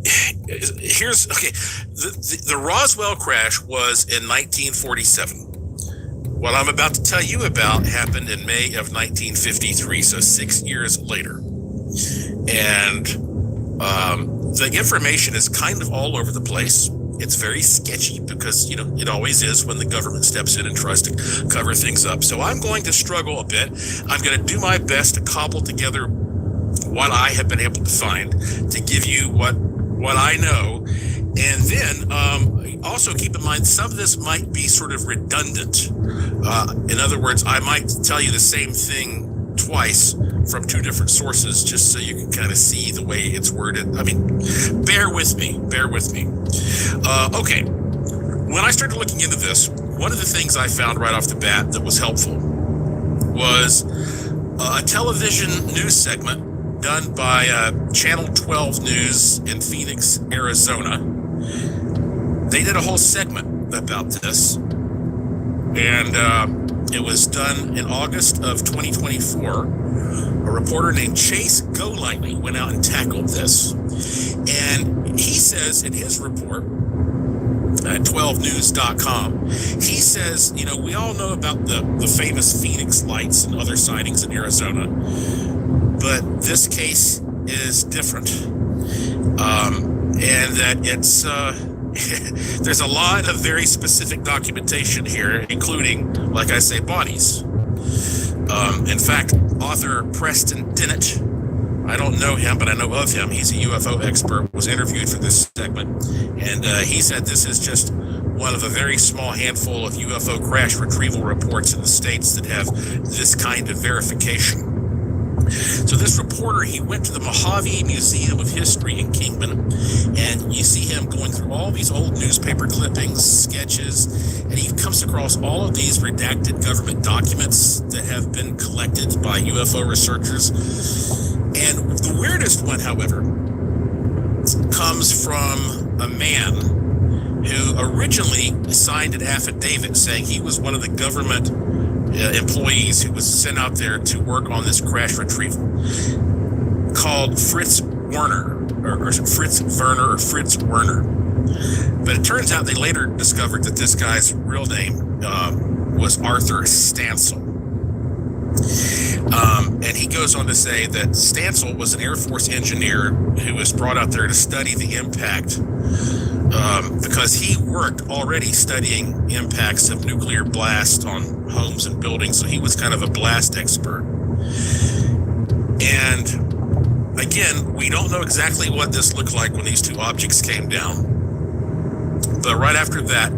here's the Roswell crash was in 1947. What I'm about to tell you about happened in May of 1953, so 6 years later. And the information is kind of all over the place. It's very sketchy because, it always is when the government steps in and tries to cover things up. So I'm going to struggle a bit. I'm going to do my best to cobble together what I have been able to find to give you what I know. And then also keep in mind, some of this might be sort of redundant. In other words, I might tell you the same thing twice from 2 different sources, just so you can kind of see the way it's worded. I mean, bear with me. Okay. When I started looking into this, one of the things I found right off the bat that was helpful was a television news segment done by Channel 12 News in Phoenix, Arizona. They did a whole segment about this, and it was done in August of 2024. A reporter named Chase Golightly went out and tackled this, and he says in his report at 12news.com, he says, we all know about the famous Phoenix lights and other sightings in Arizona, but this case is different, and that it's there's a lot of very specific documentation here, including, like I say, bodies. In fact, author Preston Dennett, I don't know him, but I know of him. He's a UFO expert, was interviewed for this segment. And he said this is just one of a very small handful of UFO crash retrieval reports in the States that have this kind of verification. So this reporter, he went to the Mojave Museum of History in Kingman, and you see him going through all these old newspaper clippings, sketches, and he comes across all of these redacted government documents that have been collected by UFO researchers. And the weirdest one, however, comes from a man who originally signed an affidavit saying he was one of the government employees who was sent out there to work on this crash retrieval, called Fritz Werner, or Fritz Werner, or Fritz Werner. But it turns out they later discovered that this guy's real name was Arthur Stancil. And he goes on to say that Stancil was an Air Force engineer who was brought out there to study the impact because he worked already studying impacts of nuclear blast on homes and buildings. So he was kind of a blast expert. And again, we don't know exactly what this looked like when these two objects came down. But right after that,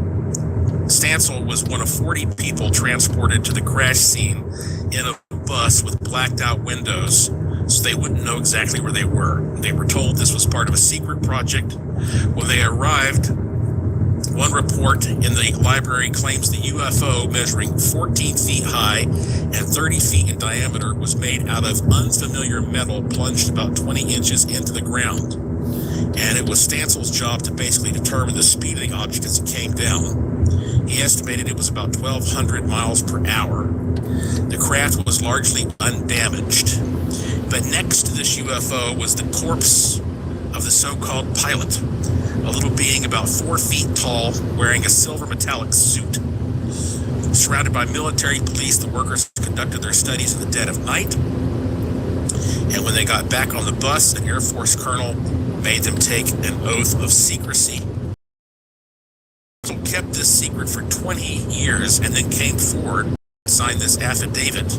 Stancil was one of 40 people transported to the crash scene in a bus with blacked out windows so they wouldn't know exactly where they were. They were told this was part of a secret project. When they arrived, one report in the library claims the UFO, measuring 14 feet high and 30 feet in diameter, was made out of unfamiliar metal plunged about 20 inches into the ground. And it was Stancil's job to basically determine the speed of the object as it came down. He estimated it was about 1,200 miles per hour. The craft was largely undamaged. But next to this UFO was the corpse of the so-called pilot, a little being about 4 feet tall, wearing a silver metallic suit. Surrounded by military police, the workers conducted their studies in the dead of night. And when they got back on the bus, an Air Force colonel made them take an oath of secrecy. Kept this secret for 20 years and then came forward and signed this affidavit.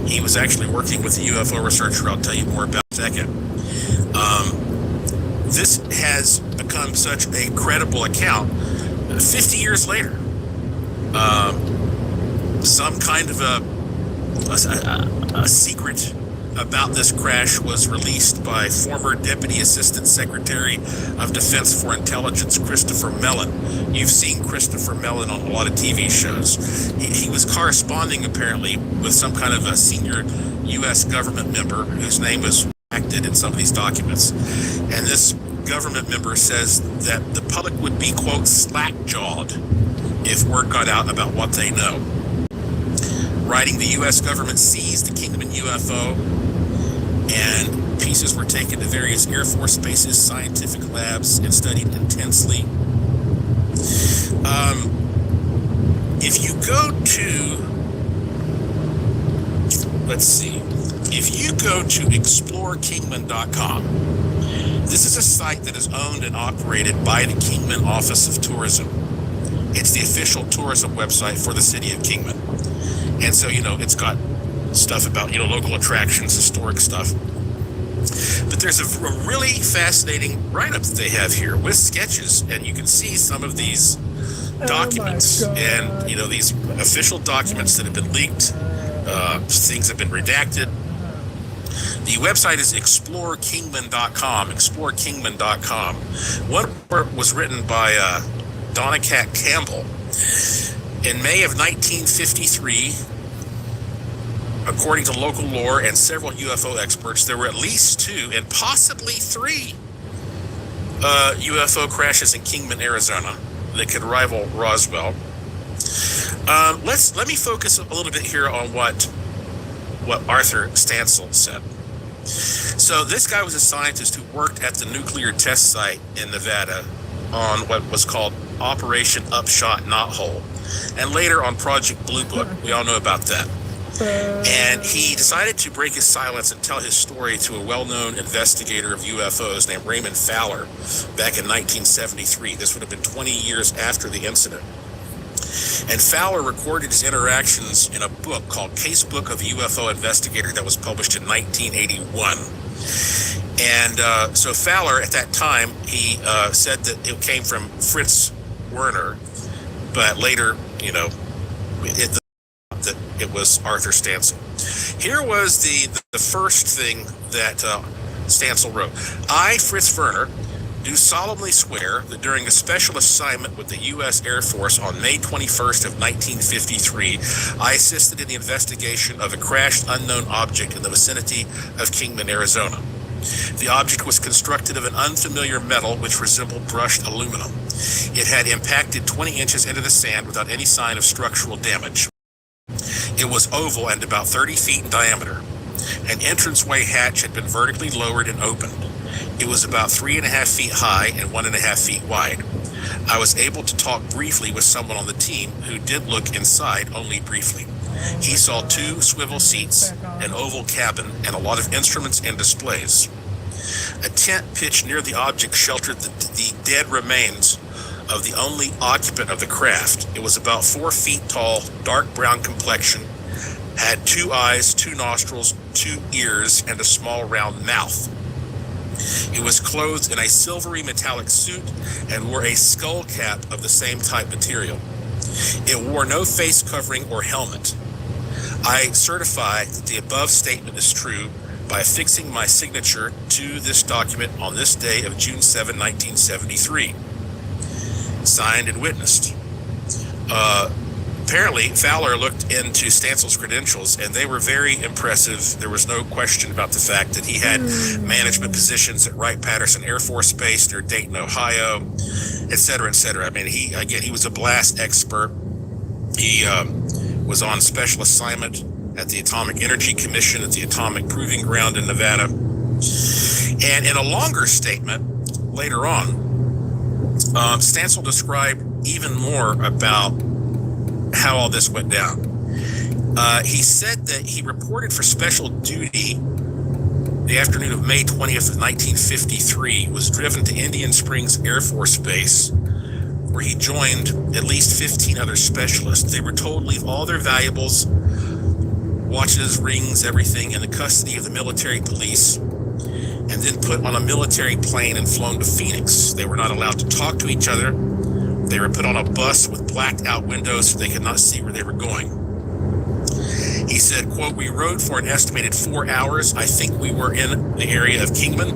He was actually working with a UFO researcher I'll tell you more about in a second. This has become such a credible account 50 years later. Some kind of a secret about this crash was released by former Deputy Assistant Secretary of Defense for Intelligence Christopher Mellon. You've seen Christopher Mellon on a lot of TV shows. He was corresponding apparently with some kind of a senior U.S. government member whose name was acted in some of these documents. And this government member says that the public would be, quote, slack-jawed if word got out about what they know. Writing, the U.S. government seized the Kingman UFO, and pieces were taken to various Air Force bases, scientific labs, and studied intensely. If you go to, if you go to explorekingman.com, this is a site that is owned and operated by the Kingman Office of Tourism. It's the official tourism website for the city of Kingman. And so, it's got stuff about, local attractions, historic stuff. But there's a really fascinating write-up that they have here with sketches, and you can see some of these documents and, these official documents that have been leaked. Things have been redacted. The website is explorekingman.com, explorekingman.com. One report was written by Donna Cat Campbell. In May of 1953, according to local lore and several UFO experts, there were at least 2 and possibly 3 UFO crashes in Kingman, Arizona that could rival Roswell. Let me focus a little bit here on what Arthur Stancil said. So this guy was a scientist who worked at the nuclear test site in Nevada on what was called Operation Upshot Knothole, and later on Project Blue Book. We all know about that. And he decided to break his silence and tell his story to a well-known investigator of UFOs named Raymond Fowler back in 1973. This would have been 20 years after the incident. And Fowler recorded his interactions in a book called Casebook of a UFO Investigator that was published in 1981. And so Fowler, at that time, he said that it came from Fritz Werner, but later, that it was Arthur Stancil. Here was the first thing that Stancil wrote. I, Fritz Werner, do solemnly swear that during a special assignment with the U.S. Air Force on May 21st of 1953, I assisted in the investigation of a crashed unknown object in the vicinity of Kingman, Arizona. The object was constructed of an unfamiliar metal which resembled brushed aluminum. It had impacted 20 inches into the sand without any sign of structural damage. It was oval and about 30 feet in diameter. An entranceway hatch had been vertically lowered and opened. It was about 3.5 feet high and 1.5 feet wide. I was able to talk briefly with someone on the team who did look inside only briefly. He saw 2 swivel seats, an oval cabin, and a lot of instruments and displays. A tent pitched near the object sheltered the dead remains of the only occupant of the craft. It was about 4 feet tall, dark brown complexion, had 2 eyes, 2 nostrils, 2 ears, and a small round mouth. It was clothed in a silvery metallic suit and wore a skull cap of the same type material. It wore no face covering or helmet. I certify that the above statement is true by affixing my signature to this document on this day of June 7, 1973. Signed and witnessed. Apparently, Fowler looked into Stancil's credentials, and they were very impressive. There was no question about the fact that he had management positions at Wright-Patterson Air Force Base near Dayton, Ohio, et cetera, et cetera. I mean, he was a blast expert. He was on special assignment at the Atomic Energy Commission at the Atomic Proving Ground in Nevada. And in a longer statement later on, Stancil described even more about how all this went down. He said that he reported for special duty the afternoon of May 20th of 1953, was driven to Indian Springs Air Force Base, where he joined at least 15 other specialists. They were told to leave all their valuables, watches, rings, everything in the custody of the military police, and then put on a military plane and flown to Phoenix. They were not allowed to talk to each other. They were put on a bus with blacked out windows so they could not see where they were going. He said, quote, we rode for an estimated 4 hours. I think we were in the area of Kingman.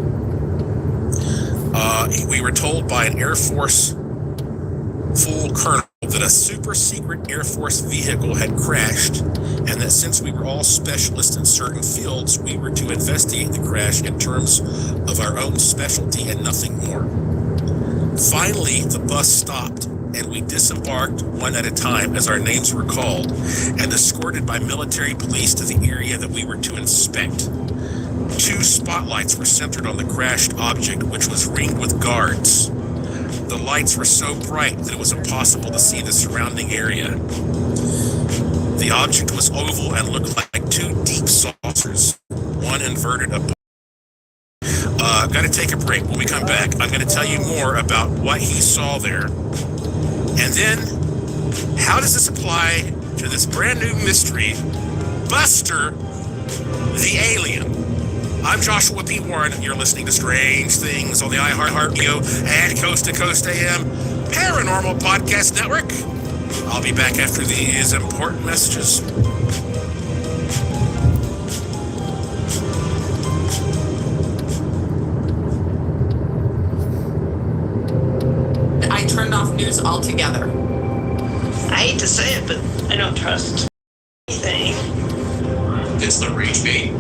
We were told by an Air Force full colonel that a super secret Air Force vehicle had crashed, and that since we were all specialists in certain fields, we were to investigate the crash in terms of our own specialty and nothing more. Finally, the bus stopped, and we disembarked one at a time as our names were called, and escorted by military police to the area that we were to inspect. 2 spotlights were centered on the crashed object, which was ringed with guards. The lights were so bright that it was impossible to see the surrounding area. The object was oval and looked like 2 deep saucers, one inverted above. I've got to take a break. When we come back, I'm going to tell you more about what he saw there. And then, how does this apply to this brand new mystery, Buster the Alien? I'm Joshua P. Warren, and you're listening to Strange Things on the iHeart Radio and Coast to Coast AM Paranormal Podcast Network. I'll be back after these important messages. I turned off news altogether. I hate to say it, but I don't trust anything. It's the rage bait.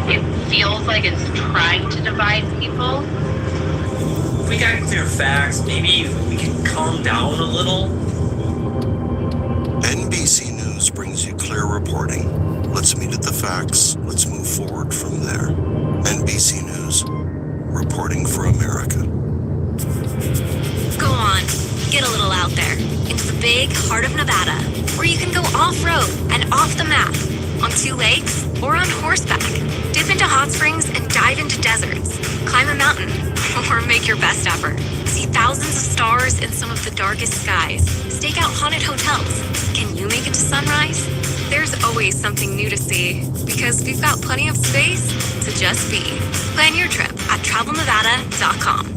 It feels like it's trying to divide people. If we got clear facts, maybe we can calm down a little. NBC News brings you clear reporting. Let's meet at the facts. Let's move forward from there. NBC News, reporting for America. Go on, get a little out there, into the big heart of Nevada, where you can go off-road and off the map, on 2 lakes or on horseback. Dip into hot springs and dive into deserts. Climb a mountain or make your best effort. See thousands of stars in some of the darkest skies. Stake out haunted hotels. Can you make it to sunrise? There's always something new to see because we've got plenty of space to just be. Plan your trip at travelnevada.com.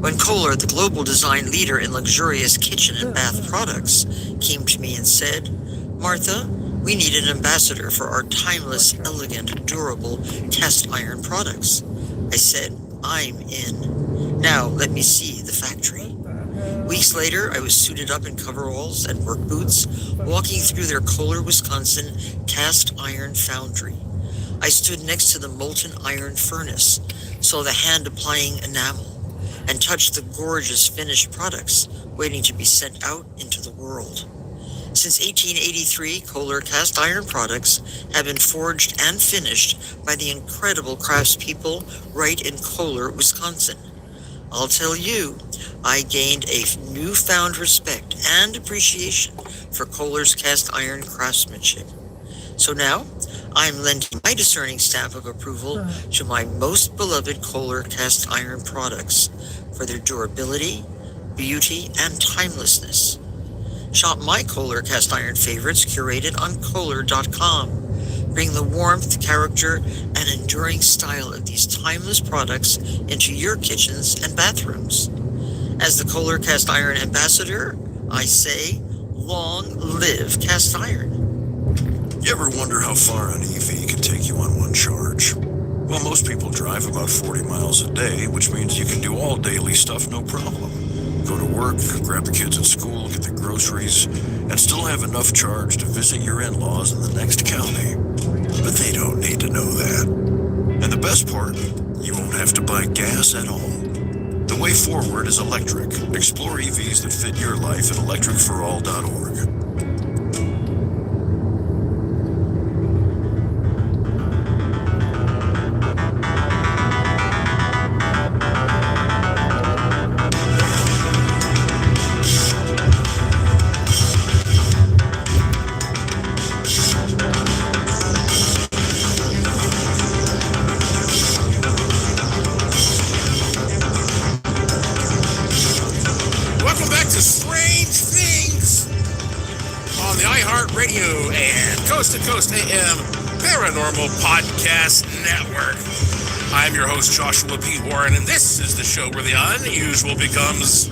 When Kohler, the global design leader in luxurious kitchen and bath products, came to me and said, "Martha, we need an ambassador for our timeless, elegant, durable cast iron products." I said, "I'm in. Now let me see the factory." Weeks later, I was suited up in coveralls and work boots, walking through their Kohler, Wisconsin cast iron foundry. I stood next to the molten iron furnace, saw the hand-applying enamel, and touched the gorgeous finished products waiting to be sent out into the world. Since 1883, Kohler cast iron products have been forged and finished by the incredible craftspeople right in Kohler, Wisconsin. I'll tell you, I gained a newfound respect and appreciation for Kohler's cast iron craftsmanship. So now, I'm lending my discerning stamp of approval to my most beloved Kohler cast iron products for their durability, beauty, and timelessness. Shop my Kohler cast iron favorites curated on Kohler.com. Bring the warmth, character, and enduring style of these timeless products into your kitchens and bathrooms. As the Kohler cast iron ambassador, I say, long live cast iron. You ever wonder how far an EV can take you on one charge? Well, most people drive about 40 miles a day, which means you can do all daily stuff no problem. Go to work, grab the kids at school, get the groceries, and still have enough charge to visit your in-laws in the next county. But they don't need to know that. And the best part, you won't have to buy gas at all. The way forward is electric. Explore EVs that fit your life at electricforall.org. Radio and Coast to Coast AM Paranormal Podcast Network. I'm your host, Joshua P. Warren, and this is the show where the unusual becomes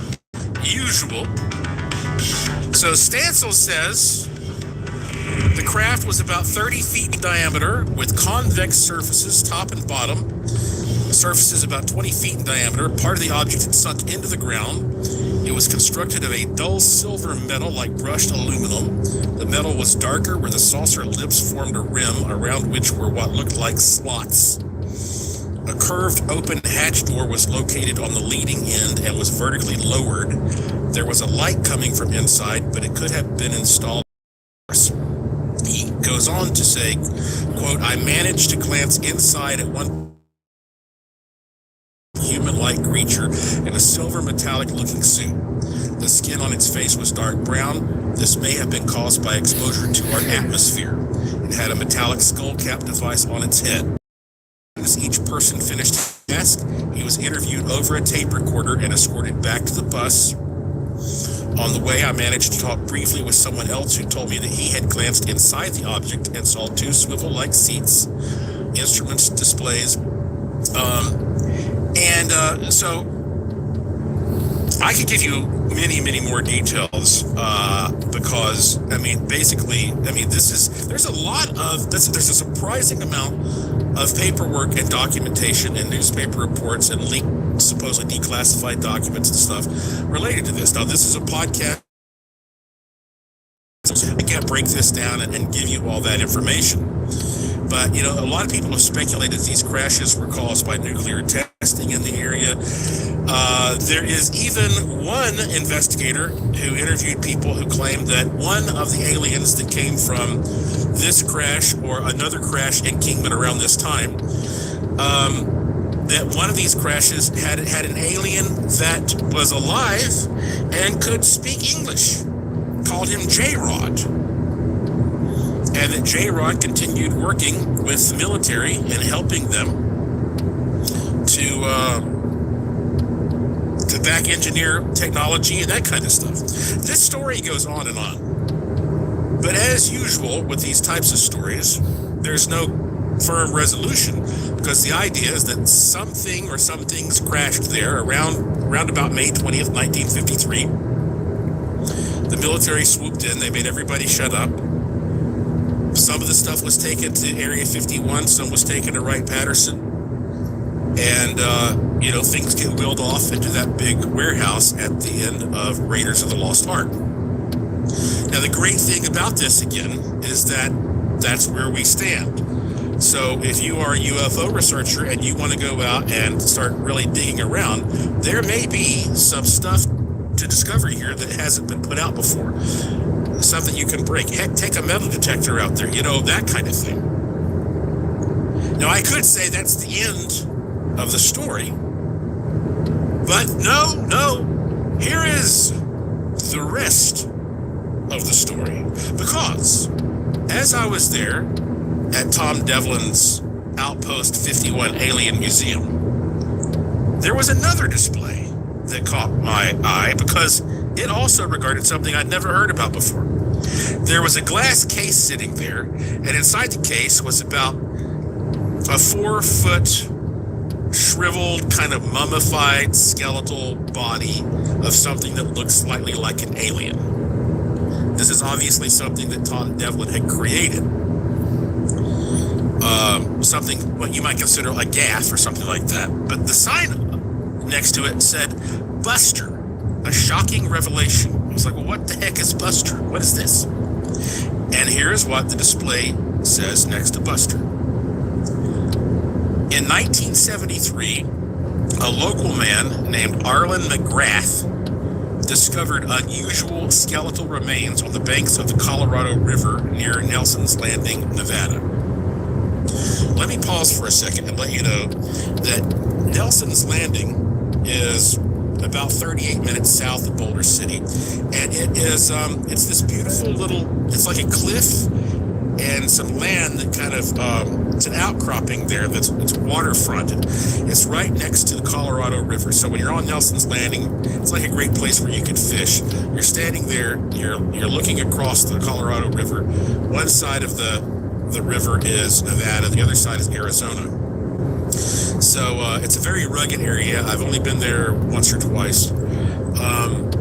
usual. So Stancil says the craft was about 30 feet in diameter with convex surfaces, top and bottom. The surface is about 20 feet in diameter. Part of the object had sunk into the ground. It was constructed of a dull silver metal like brushed aluminum. The metal was darker where the saucer lips formed a rim around which were what looked like slots. A curved open hatch door was located on the leading end and was vertically lowered. There was a light coming from inside, but it could have been installed. He goes on to say, quote, "I managed to glance inside at one human-like creature in a silver metallic looking suit. The skin on its face was dark brown. This may have been caused by exposure to our atmosphere. It had a metallic skull cap device on its head. As each person finished his task, he was interviewed over a tape recorder and escorted back to the bus. On the way, I managed to talk briefly with someone else who told me that he had glanced inside the object and saw two swivel-like seats, instruments, displays, so I could give you many, many more details because, there's a surprising amount of paperwork and documentation and newspaper reports and leaked, supposedly declassified documents and stuff related to this. Now, this is a podcast. I can't break this down and give you all that information. But, a lot of people have speculated these crashes were caused by nuclear testing in the area. There is even one investigator who interviewed people who claimed that one of the aliens that came from this crash or another crash in Kingman around this time, that one of these crashes had an alien that was alive and could speak English, called him J-Rod. and that J-Rod continued working with the military and helping them to back engineer technology and that kind of stuff. This story goes on and on. But as usual with these types of stories, there's no firm resolution, because the idea is that something or some things crashed there around about May 20th, 1953. The military swooped in. They made everybody shut up. Some of the stuff was taken to Area 51. Some was taken to Wright-Patterson. And, things get wheeled off into that big warehouse at the end of Raiders of the Lost Ark. Now, the great thing about this, again, is that that's where we stand. So if you are a UFO researcher and you want to go out and start really digging around, there may be some stuff to discover here that hasn't been put out before. Something you can break. Heck, take a metal detector out there, that kind of thing. Now, I could say that's the end of the story, but no, here is the rest of the story. Because as I was there at Tom Devlin's Outpost 51 Alien Museum, there was another display that caught my eye because it also regarded something I'd never heard about before. There was a glass case sitting there, and inside the case was about a 4-foot shriveled, kind of mummified skeletal body of something that looks slightly like an alien. This is obviously something that Tom Devlin had created. Something what you might consider a gaff or something like that. But the sign next to it said, Buster, a shocking revelation. I was like, well, what the heck is Buster? What is this? And here's what the display says next to Buster. In 1973, a local man named Arlen McGrath discovered unusual skeletal remains on the banks of the Colorado River near Nelson's Landing, Nevada. Let me pause for a second and let you know that Nelson's Landing is about 38 minutes south of Boulder City, and it is it's this beautiful little, it's like a cliff and some land that kind of it's an outcropping there it's waterfront. It's right next to the Colorado River. So when you're on Nelson's Landing, it's like a great place where you could fish. You're standing there, you're looking across the Colorado River. One side of the river is Nevada, the other side is Arizona. So it's a very rugged area. I've only been there once or twice. And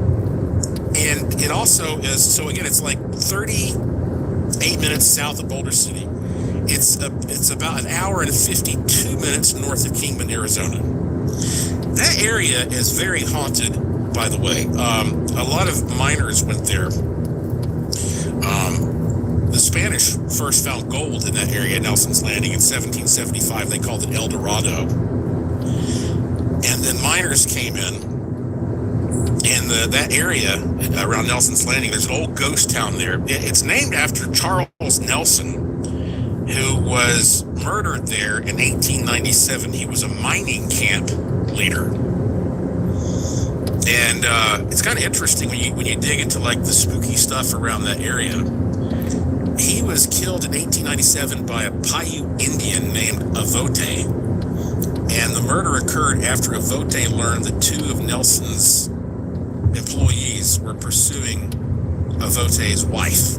it also is, so again, it's like 38 minutes south of Boulder City. It's about an hour and 52 minutes north of Kingman, Arizona. That area is very haunted, by the way. A lot of miners went there. The Spanish first found gold in that area, Nelson's Landing, in 1775. They called it El Dorado. And then miners came in, and that area around Nelson's Landing, there's an old ghost town there. It's named after Charles Nelson, who was murdered there in 1897. He was a mining camp leader. And it's kind of interesting when you dig into like the spooky stuff around that area. He was killed in 1897 by a Paiute Indian named Avote. And the murder occurred after Avote learned that 2 of Nelson's employees were pursuing Avote's wife.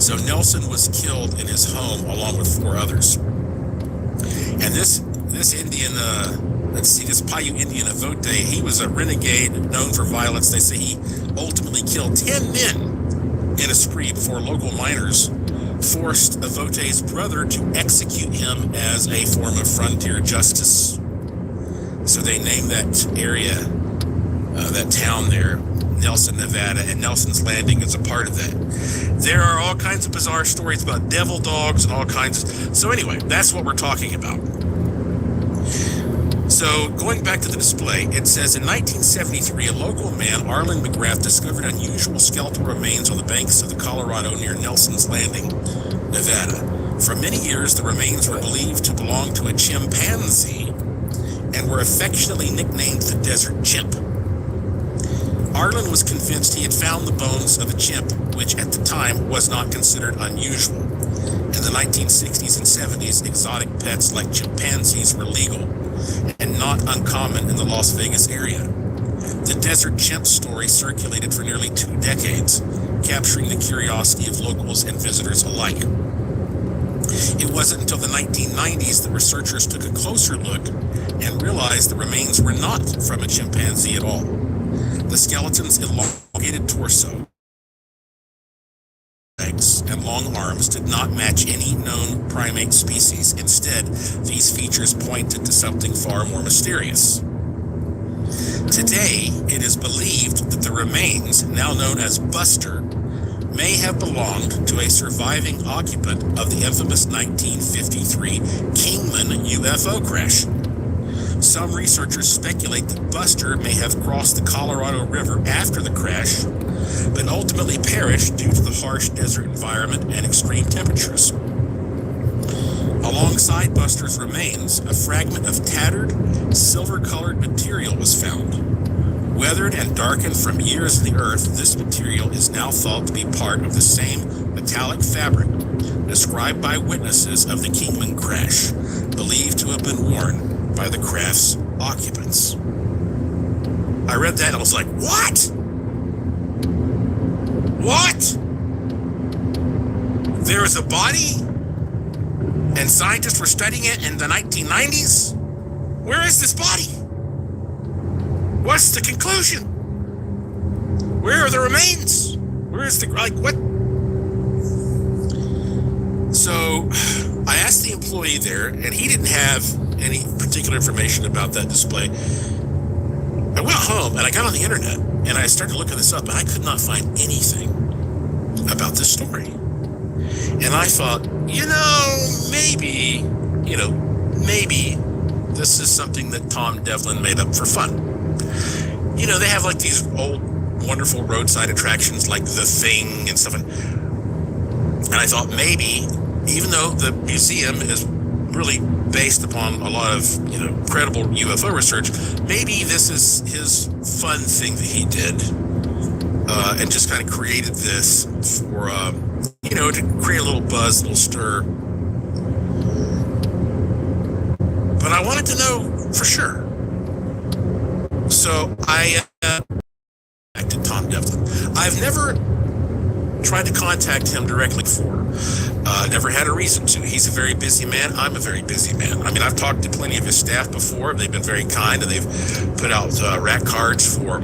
So Nelson was killed in his home along with 4 others. And this Indian, this Paiute Indian Avote, he was a renegade known for violence. They say he ultimately killed 10 men in a spree before local miners forced Avote's brother to execute him as a form of frontier justice. So they named that area, that town there, Nelson, Nevada, and Nelson's Landing is a part of that. There are all kinds of bizarre stories about devil dogs and all kinds of... So anyway, that's what we're talking about. So going back to the display, it says in 1973, a local man, Arlen McGrath, discovered unusual skeletal remains on the banks of the Colorado near Nelson's Landing, Nevada. For many years, the remains were believed to belong to a chimpanzee and were affectionately nicknamed the Desert Chimp. Arlen was convinced he had found the bones of a chimp which at the time was not considered unusual. In the 1960s and 70s, exotic pets like chimpanzees were legal and not uncommon in the Las Vegas area. The desert chimp story circulated for nearly 2 decades, capturing the curiosity of locals and visitors alike. It wasn't until the 1990s that researchers took a closer look and realized the remains were not from a chimpanzee at all. The skeleton's elongated torso, legs, and long arms did not match any known primate species. Instead, these features pointed to something far more mysterious. Today, it is believed that the remains, now known as Buster, may have belonged to a surviving occupant of the infamous 1953 Kingman UFO crash. Some researchers speculate that Buster may have crossed the Colorado River after the crash, but ultimately perished due to the harsh desert environment and extreme temperatures. Alongside Buster's remains, a fragment of tattered, silver-colored material was found. Weathered and darkened from years in the earth, this material is now thought to be part of the same metallic fabric described by witnesses of the Kingman crash, believed to have been worn by the craft's occupants. I read that and I was like, what? What? There is a body and scientists were studying it in the 1990s? Where is this body? What's the conclusion? Where are the remains? Where is the, like, what? So I asked the employee there, and he didn't have any particular information about that display. I went home and I got on the internet and I started looking this up, and I could not find anything about this story. And I thought, maybe this is something that Tom Devlin made up for fun. They have like these old, wonderful roadside attractions like The Thing and stuff. And I thought maybe, even though the museum is really based upon a lot of, credible UFO research, maybe this is his fun thing that he did. And just kind of created this for, to create a little buzz, a little stir. But I wanted to know for sure. So I contacted Tom Devlin. I've never tried to contact him directly before. Never had a reason to. He's a very busy man. I'm a very busy man. I mean, I've talked to plenty of his staff before. They've been very kind, and they've put out rack cards for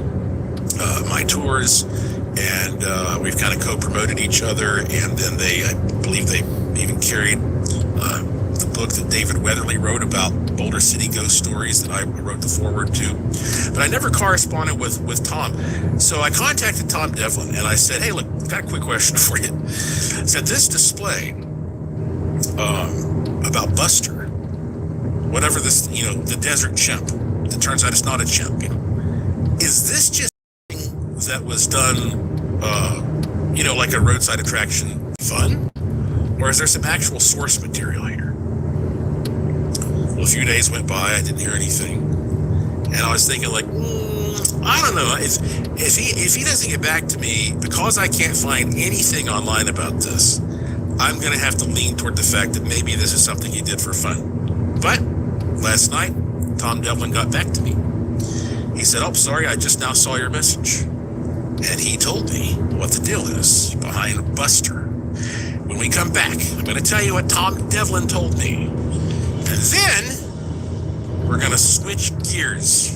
my tours, and we've kind of co-promoted each other. And then I believe they even carried the book that David Weatherly wrote about Boulder City ghost stories that I wrote the foreword to. But I never corresponded with Tom. So I contacted Tom Devlin and I said, hey, look, I've got a quick question for you. I said, this display about Buster, whatever this, the desert chimp, it turns out it's not a chimp, is this just that was done, like a roadside attraction fun? Or is there some actual source material here? Well, a few days went by, I didn't hear anything. And I was thinking, like, I don't know. If he doesn't get back to me, because I can't find anything online about this, I'm going to have to lean toward the fact that maybe this is something he did for fun. But last night, Tom Devlin got back to me. He said, oh, sorry, I just now saw your message. And he told me what the deal is behind Buster. When we come back, I'm going to tell you what Tom Devlin told me. And then we're going to switch gears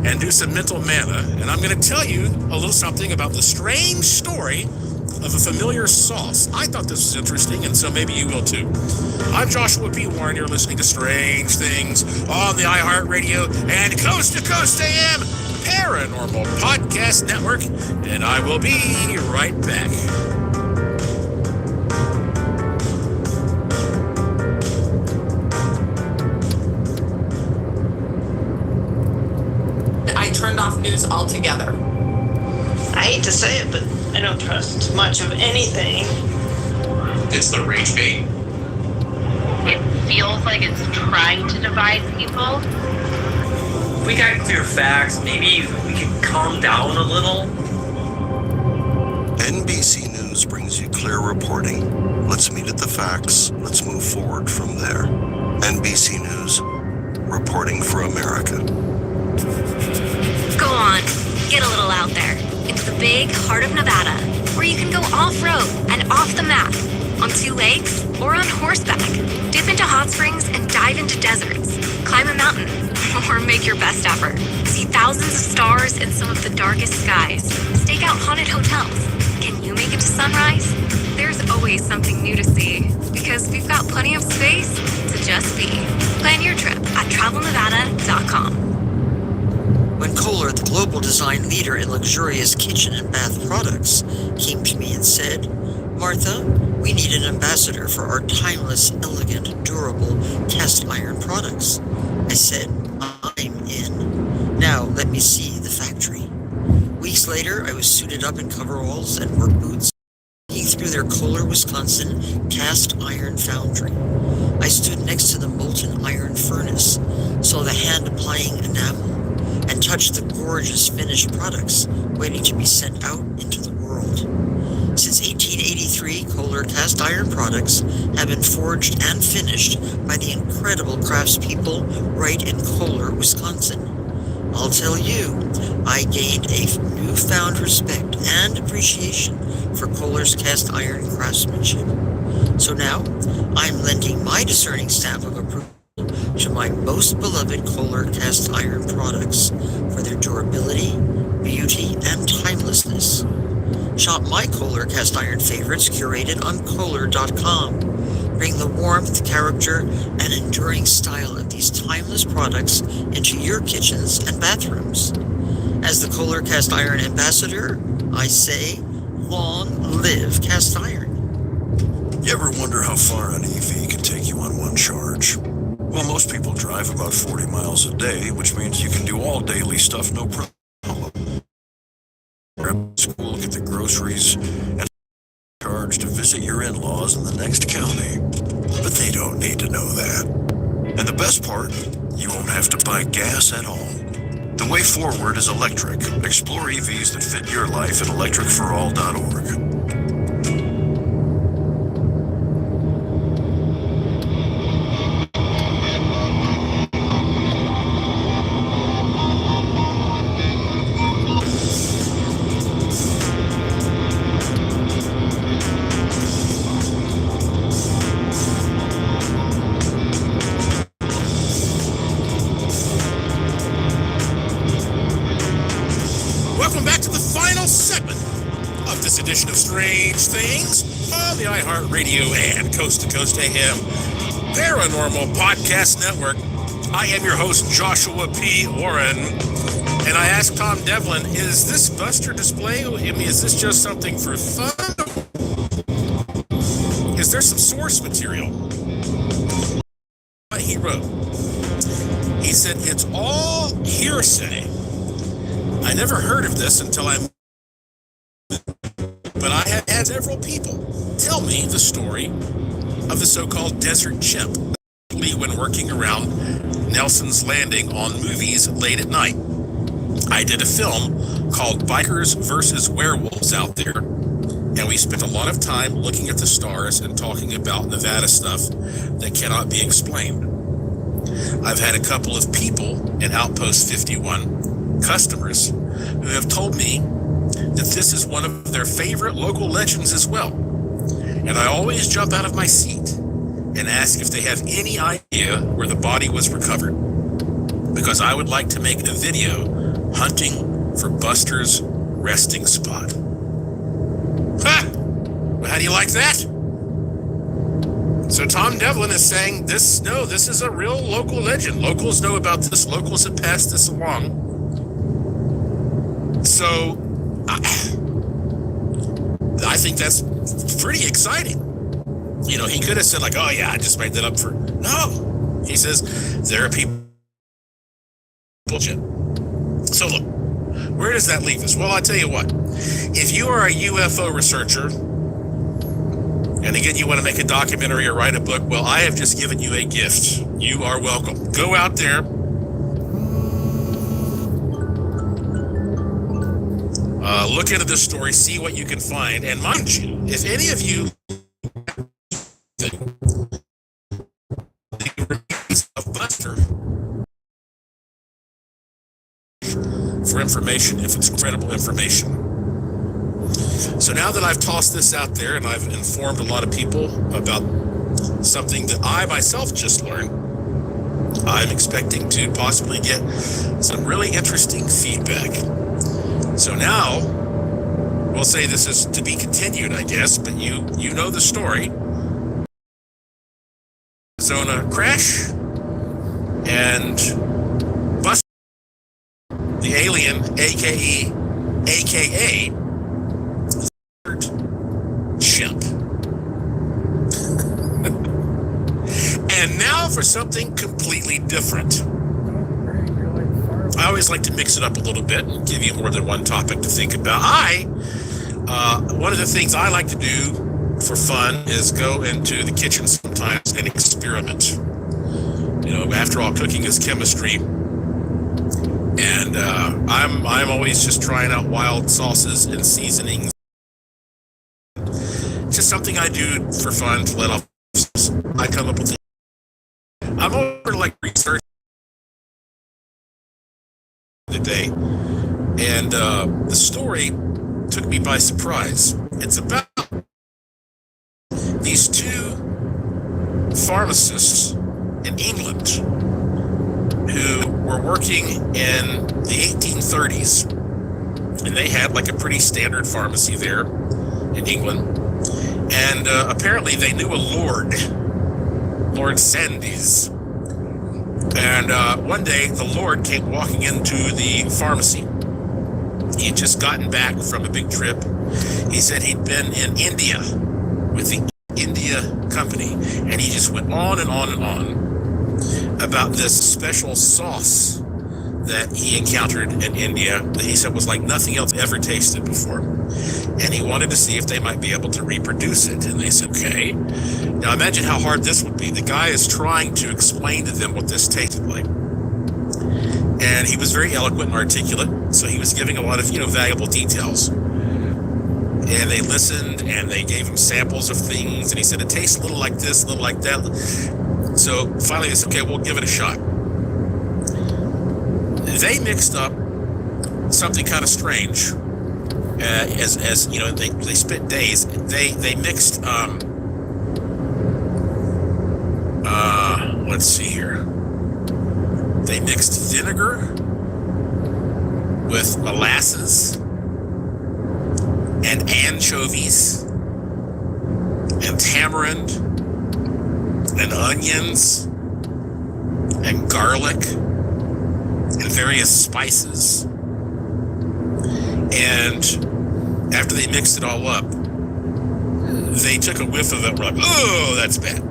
and do some mental mana. And I'm going to tell you a little something about the strange story of a familiar sauce. I thought this was interesting, and so maybe you will too. I'm Joshua P. Warren. You're listening to Strange Things on the iHeartRadio and Coast to Coast AM Paranormal Podcast Network, and I will be right back. I turned off news altogether. I hate to say it, but I don't trust much of anything. It's the rage bait. It feels like it's trying to divide people. If we got clear facts, maybe we could calm down a little. NBC News brings you clear reporting. Let's meet at the facts. Let's move forward from there. NBC News, reporting for America. Go on, get a little out there, into the big heart of Nevada, where you can go off-road and off the map, on 2 lakes or on horseback, dip into hot springs and dive into deserts, climb a mountain, or make your best effort. See thousands of stars in some of the darkest skies, stake out haunted hotels. Can you make it to sunrise? There's always something new to see, because we've got plenty of space to just be. Plan your trip at travelnevada.com. When Kohler, the global design leader in luxurious kitchen and bath products, came to me and said, "Martha, we need an ambassador for our timeless, elegant, durable cast iron products." I said, "I'm in. Now let me see the factory." Weeks later, I was suited up in coveralls and work boots, walking through their Kohler, Wisconsin cast iron foundry. I stood next to the molten iron furnace, saw the hand-applying enamel, and touched the gorgeous finished products waiting to be sent out into the world. Since 1883, Kohler cast iron products have been forged and finished by the incredible craftspeople right in Kohler, Wisconsin. I'll tell you, I gained a newfound respect and appreciation for Kohler's cast iron craftsmanship. So now, I'm lending my discerning stamp of approval to my most beloved Kohler cast iron products for their durability, beauty, and timelessness. Shop my Kohler cast iron favorites curated on Kohler.com. Bring the warmth, character, and enduring style of these timeless products into your kitchens and bathrooms. As the Kohler cast iron ambassador, I say, long live cast iron. You ever wonder how far an EV can take you on one charge? Well, most people drive about 40 miles a day, which means you can do all daily stuff no problem. Grab to school, get the groceries, and charge to visit your in-laws in the next county. But they don't need to know that. And the best part, you won't have to buy gas at all. The way forward is electric. Explore EVs that fit your life at electricforall.org. Welcome back to the final segment of this edition of Strange Things on the iHeartRadio and Coast to Coast AM Paranormal Podcast Network. I am your host, Joshua P. Warren, and I asked Tom Devlin, is this Buster display? I mean, is this just something for fun? Is there some source material? He wrote, he said, it's all hearsay. I never heard of this until but I have had several people tell me the story of the so-called desert chimp when working around Nelson's Landing on movies late at night. I did a film called Bikers versus Werewolves out there, and we spent a lot of time looking at the stars and talking about Nevada stuff that cannot be explained. I've had a couple of people in Outpost 51, customers, who have told me that this is one of their favorite local legends as well. And I always jump out of my seat and ask if they have any idea where the body was recovered, because I would like to make a video hunting for Buster's resting spot. Ha! Well, how do you like that? So Tom Devlin is saying this is a real local legend. Locals know about this. Locals have passed this along. So I think that's pretty exciting. You know, he could have said like, oh yeah, I just made that up for... No. He says, there are people... Bullshit. So look, where does that leave us? Well, I'll tell you what. If you are a UFO researcher, and again, you want to make a documentary or write a book, well, I have just given you a gift. You are welcome. Go out there. Look into this story, see what you can find. And mind you, if any of you of Buster for information, if it's credible information. So now that I've tossed this out there and I've informed a lot of people about something that I myself just learned, I'm expecting to possibly get some really interesting feedback. So now, we'll say this is to be continued, I guess, but you know the story. Arizona crash and Buster, the alien, aka chimp. And now for something completely different. I always like to mix it up a little bit and give you more than one topic to think about. One of the things I like to do for fun is go into the kitchen sometimes and experiment. You know, after all, cooking is chemistry. And I'm always just trying out wild sauces and seasonings. Just something I do for fun to let off. I come up with it. I'm over like research today, and the story took me by surprise. It's about these two pharmacists in England who were working in the 1830s, and they had like a pretty standard pharmacy there in England. And apparently they knew a Lord Sandys. And one day the Lord came walking into the pharmacy. He had just gotten back from a big trip. He said he'd been in India with the India Company, and he just went on and on and on about this special sauce that he encountered in India that he said was like nothing else ever tasted before. And he wanted to see if they might be able to reproduce it. And they said, okay. Now imagine how hard this would be. The guy is trying to explain to them what this tasted like. And he was very eloquent and articulate, so he was giving a lot of, valuable details. And they listened, and they gave him samples of things, and he said, it tastes a little like this, a little like that. So finally they said, okay, we'll give it a shot. They mixed up something kind of strange. As you know, they spent days. They mixed let's see here. They mixed vinegar with molasses and anchovies and tamarind and onions and garlic and various spices. And after they mixed it all up, they took a whiff of it. We're like, oh, that's bad.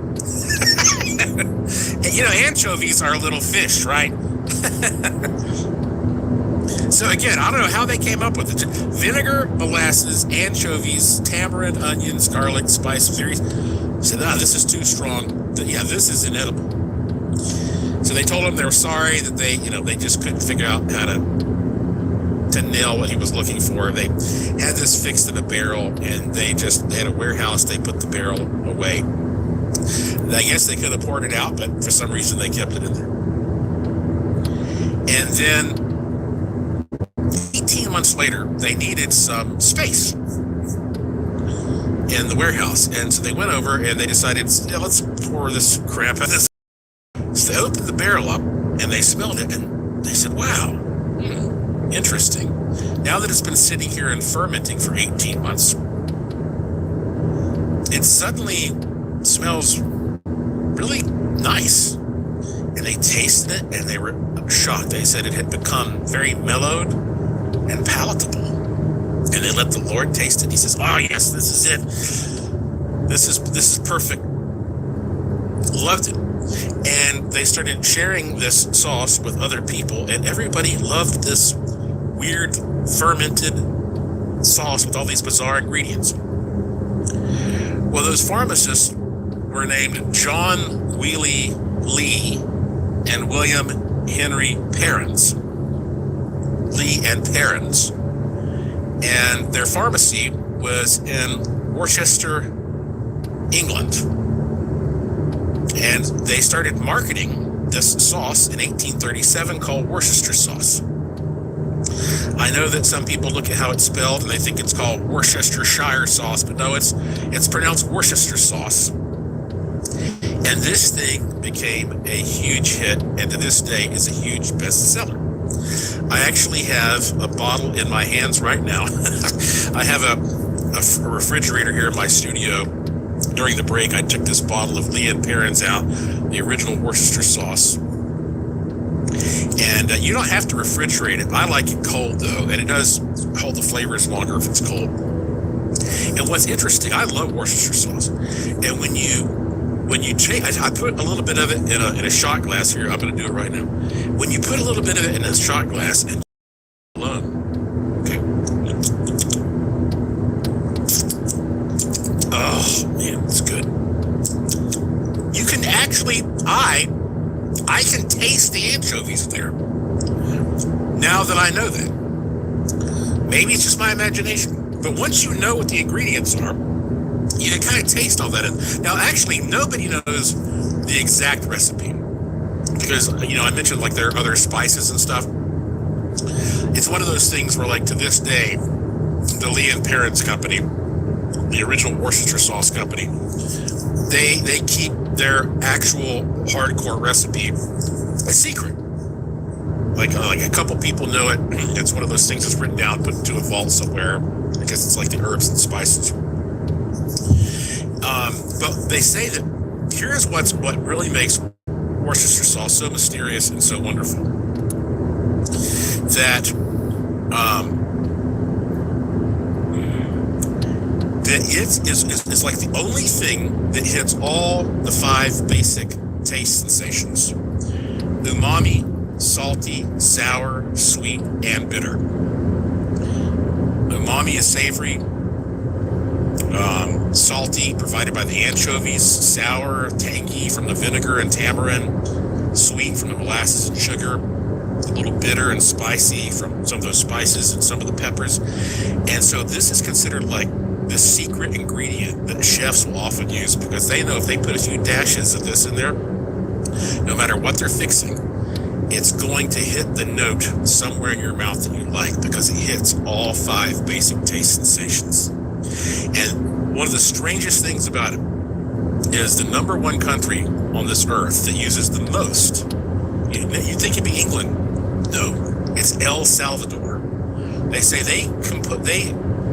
Anchovies are little fish, right? So again, I don't know how they came up with it. Vinegar, molasses, anchovies, tamarind, onions, garlic, spice, various. Said, this is too strong. This is inedible. So they told him they were sorry that they just couldn't figure out how to nail what he was looking for. They had this fixed in a barrel, and they had a warehouse. They put the barrel away. I guess they could have poured it out, but for some reason they kept it in there. And then 18 months later, they needed some space in the warehouse. And so they went over and they decided, let's pour this crap in this. So they opened the barrel up and they smelled it and they said, wow, interesting. Now that it's been sitting here and fermenting for 18 months, it suddenly smells really nice. And they tasted it and they were shocked. They said it had become very mellowed and palatable. And they let the Lord taste it. He says, oh yes, this is it. This is perfect. Loved it. And they started sharing this sauce with other people, and everybody loved this weird fermented sauce with all these bizarre ingredients. Well, those pharmacists were named John Wheely Lee and William Henry Perrins. Lee and Perrins. and their pharmacy was in Worcester, England. And they started marketing this sauce in 1837 called Worcester sauce. I know that some people look at how it's spelled and they think it's called Worcestershire sauce, but no, it's pronounced Worcester sauce. And this thing became a huge hit, and to this day is a huge bestseller. I actually have a bottle in my hands right now. I have a refrigerator here in my studio. During the break, I took this bottle of Lea & Perrins out, the original Worcester sauce. And you don't have to refrigerate it. I like it cold, though, and it does hold the flavors longer if it's cold. And what's interesting, I love Worcester sauce. And when you take, I put a little bit of it in a shot glass here. I'm going to do it right now. When you put a little bit of it in a shot glass and alone, okay. Oh man, it's good. You can actually, I can taste the anchovies there. Now that I know that, maybe it's just my imagination. But once you know what the ingredients are, you can kind of taste all that. Now, actually, nobody knows the exact recipe because, I mentioned like there are other spices and stuff. It's one of those things where, like, to this day, the Lea & Perrins company, the original Worcester sauce company, they keep their actual hardcore recipe a secret. Like a couple people know it. It's one of those things that's written down, put into a vault somewhere. I guess it's like the herbs and spices. But they say that here's what really makes Worcester sauce so mysterious and so wonderful. That it's like the only thing that hits all the 5 basic taste sensations: umami, salty, sour, sweet, and bitter. Umami is savory. Salty, provided by the anchovies. Sour, tangy from the vinegar and tamarind. Sweet from the molasses and sugar. A little bitter and spicy from some of those spices and some of the peppers. And so this is considered like the secret ingredient that chefs will often use, because they know if they put a few dashes of this in there, no matter what they're fixing, it's going to hit the note somewhere in your mouth that you like, because it hits all 5 basic taste sensations. And one of the strangest things about it is the number 1 country on this earth that uses the most. You think it'd be England. No, it's El Salvador. They say they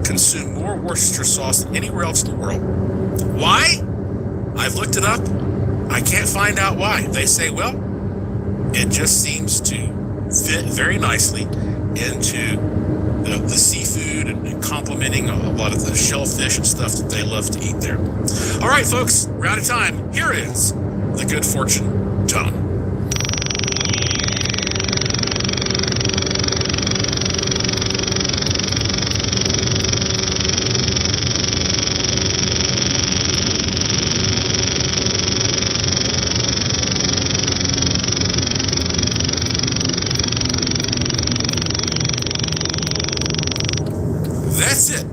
consume more Worcester sauce than anywhere else in the world. Why? I've looked it up. I can't find out why. They say, well, it just seems to fit very nicely into the seafood and complementing a lot of the shellfish and stuff that they love to eat there. All right, folks, we're out of time. Here is the Good Fortune Tone. That's it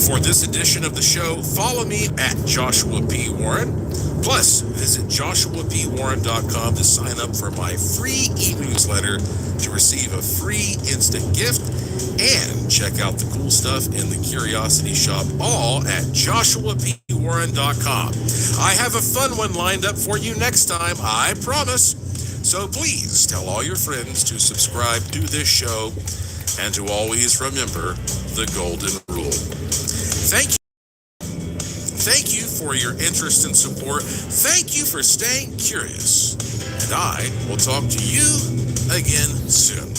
for this edition of the show. Follow me at Joshua P. Warren. Plus, visit joshuapwarren.com to sign up for my free e-newsletter to receive a free instant gift, and check out the cool stuff in the Curiosity Shop, all at joshuapwarren.com. I have a fun one lined up for you next time, I promise. So please tell all your friends to subscribe to this show and to always remember the golden rule. Thank you for your interest and support. Thank you for staying curious. And I will talk to you again soon.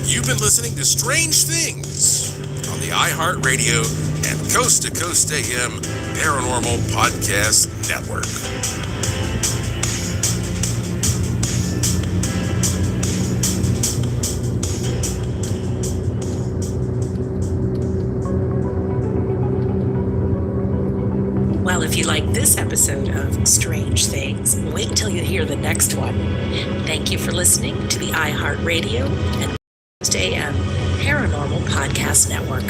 You've been listening to Strange Things on the iHeartRadio and Coast to Coast AM Paranormal Podcast Network. Well, if you like this episode of Strange Things, wait till you hear the next one. Thank you for listening to the iHeartRadio and Coast AM Paranormal Podcast Network.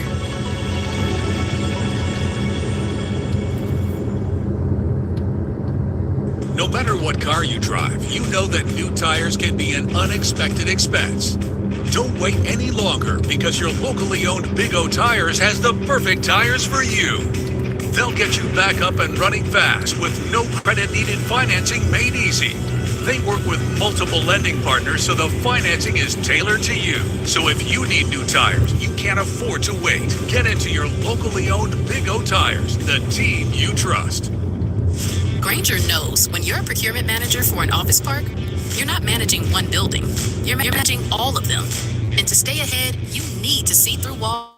No matter what car you drive, you know that new tires can be an unexpected expense. Don't wait any longer because your locally owned Big O Tires has the perfect tires for you. They'll get you back up and running fast with no credit needed financing made easy. They work with multiple lending partners so the financing is tailored to you. So if you need new tires, you can't afford to wait. Get into your locally owned Big O Tires, the team you trust. Grainger knows when you're a procurement manager for an office park, you're not managing one building. You're managing all of them. And to stay ahead, you need to see through walls.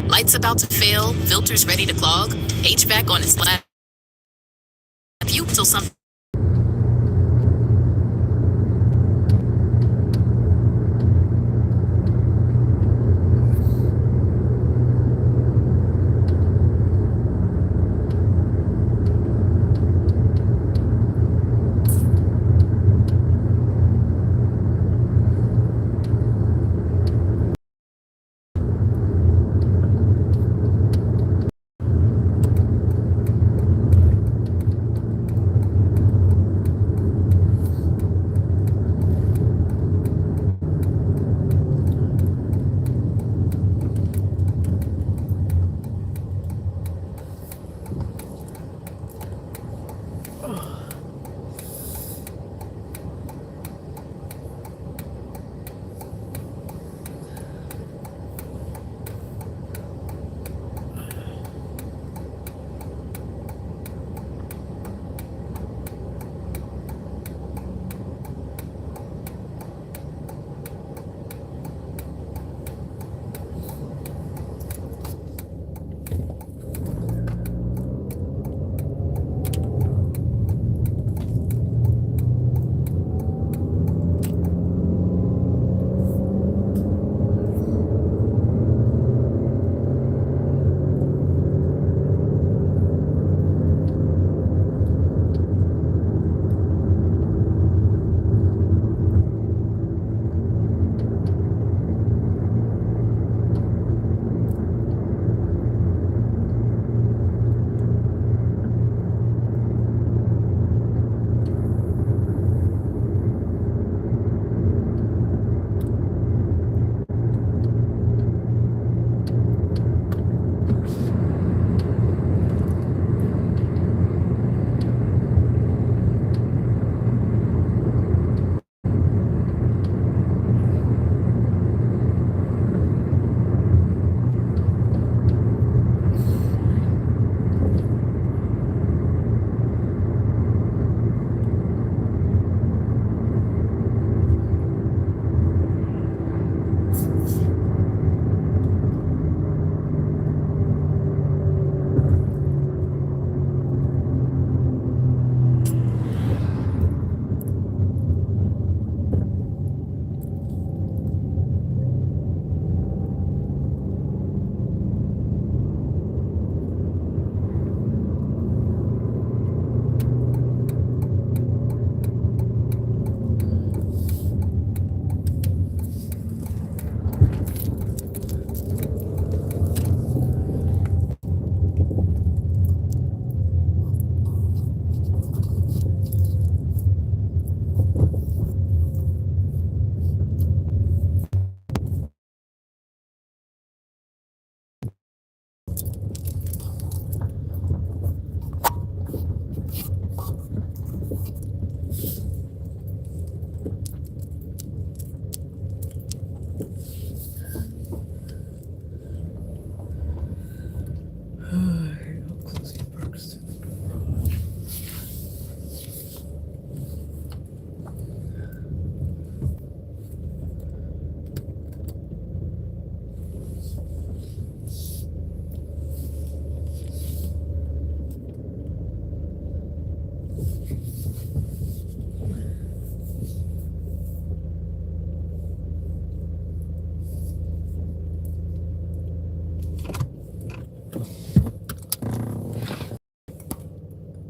Lights about to fail, filters ready to clog, HVAC on its lap. You till something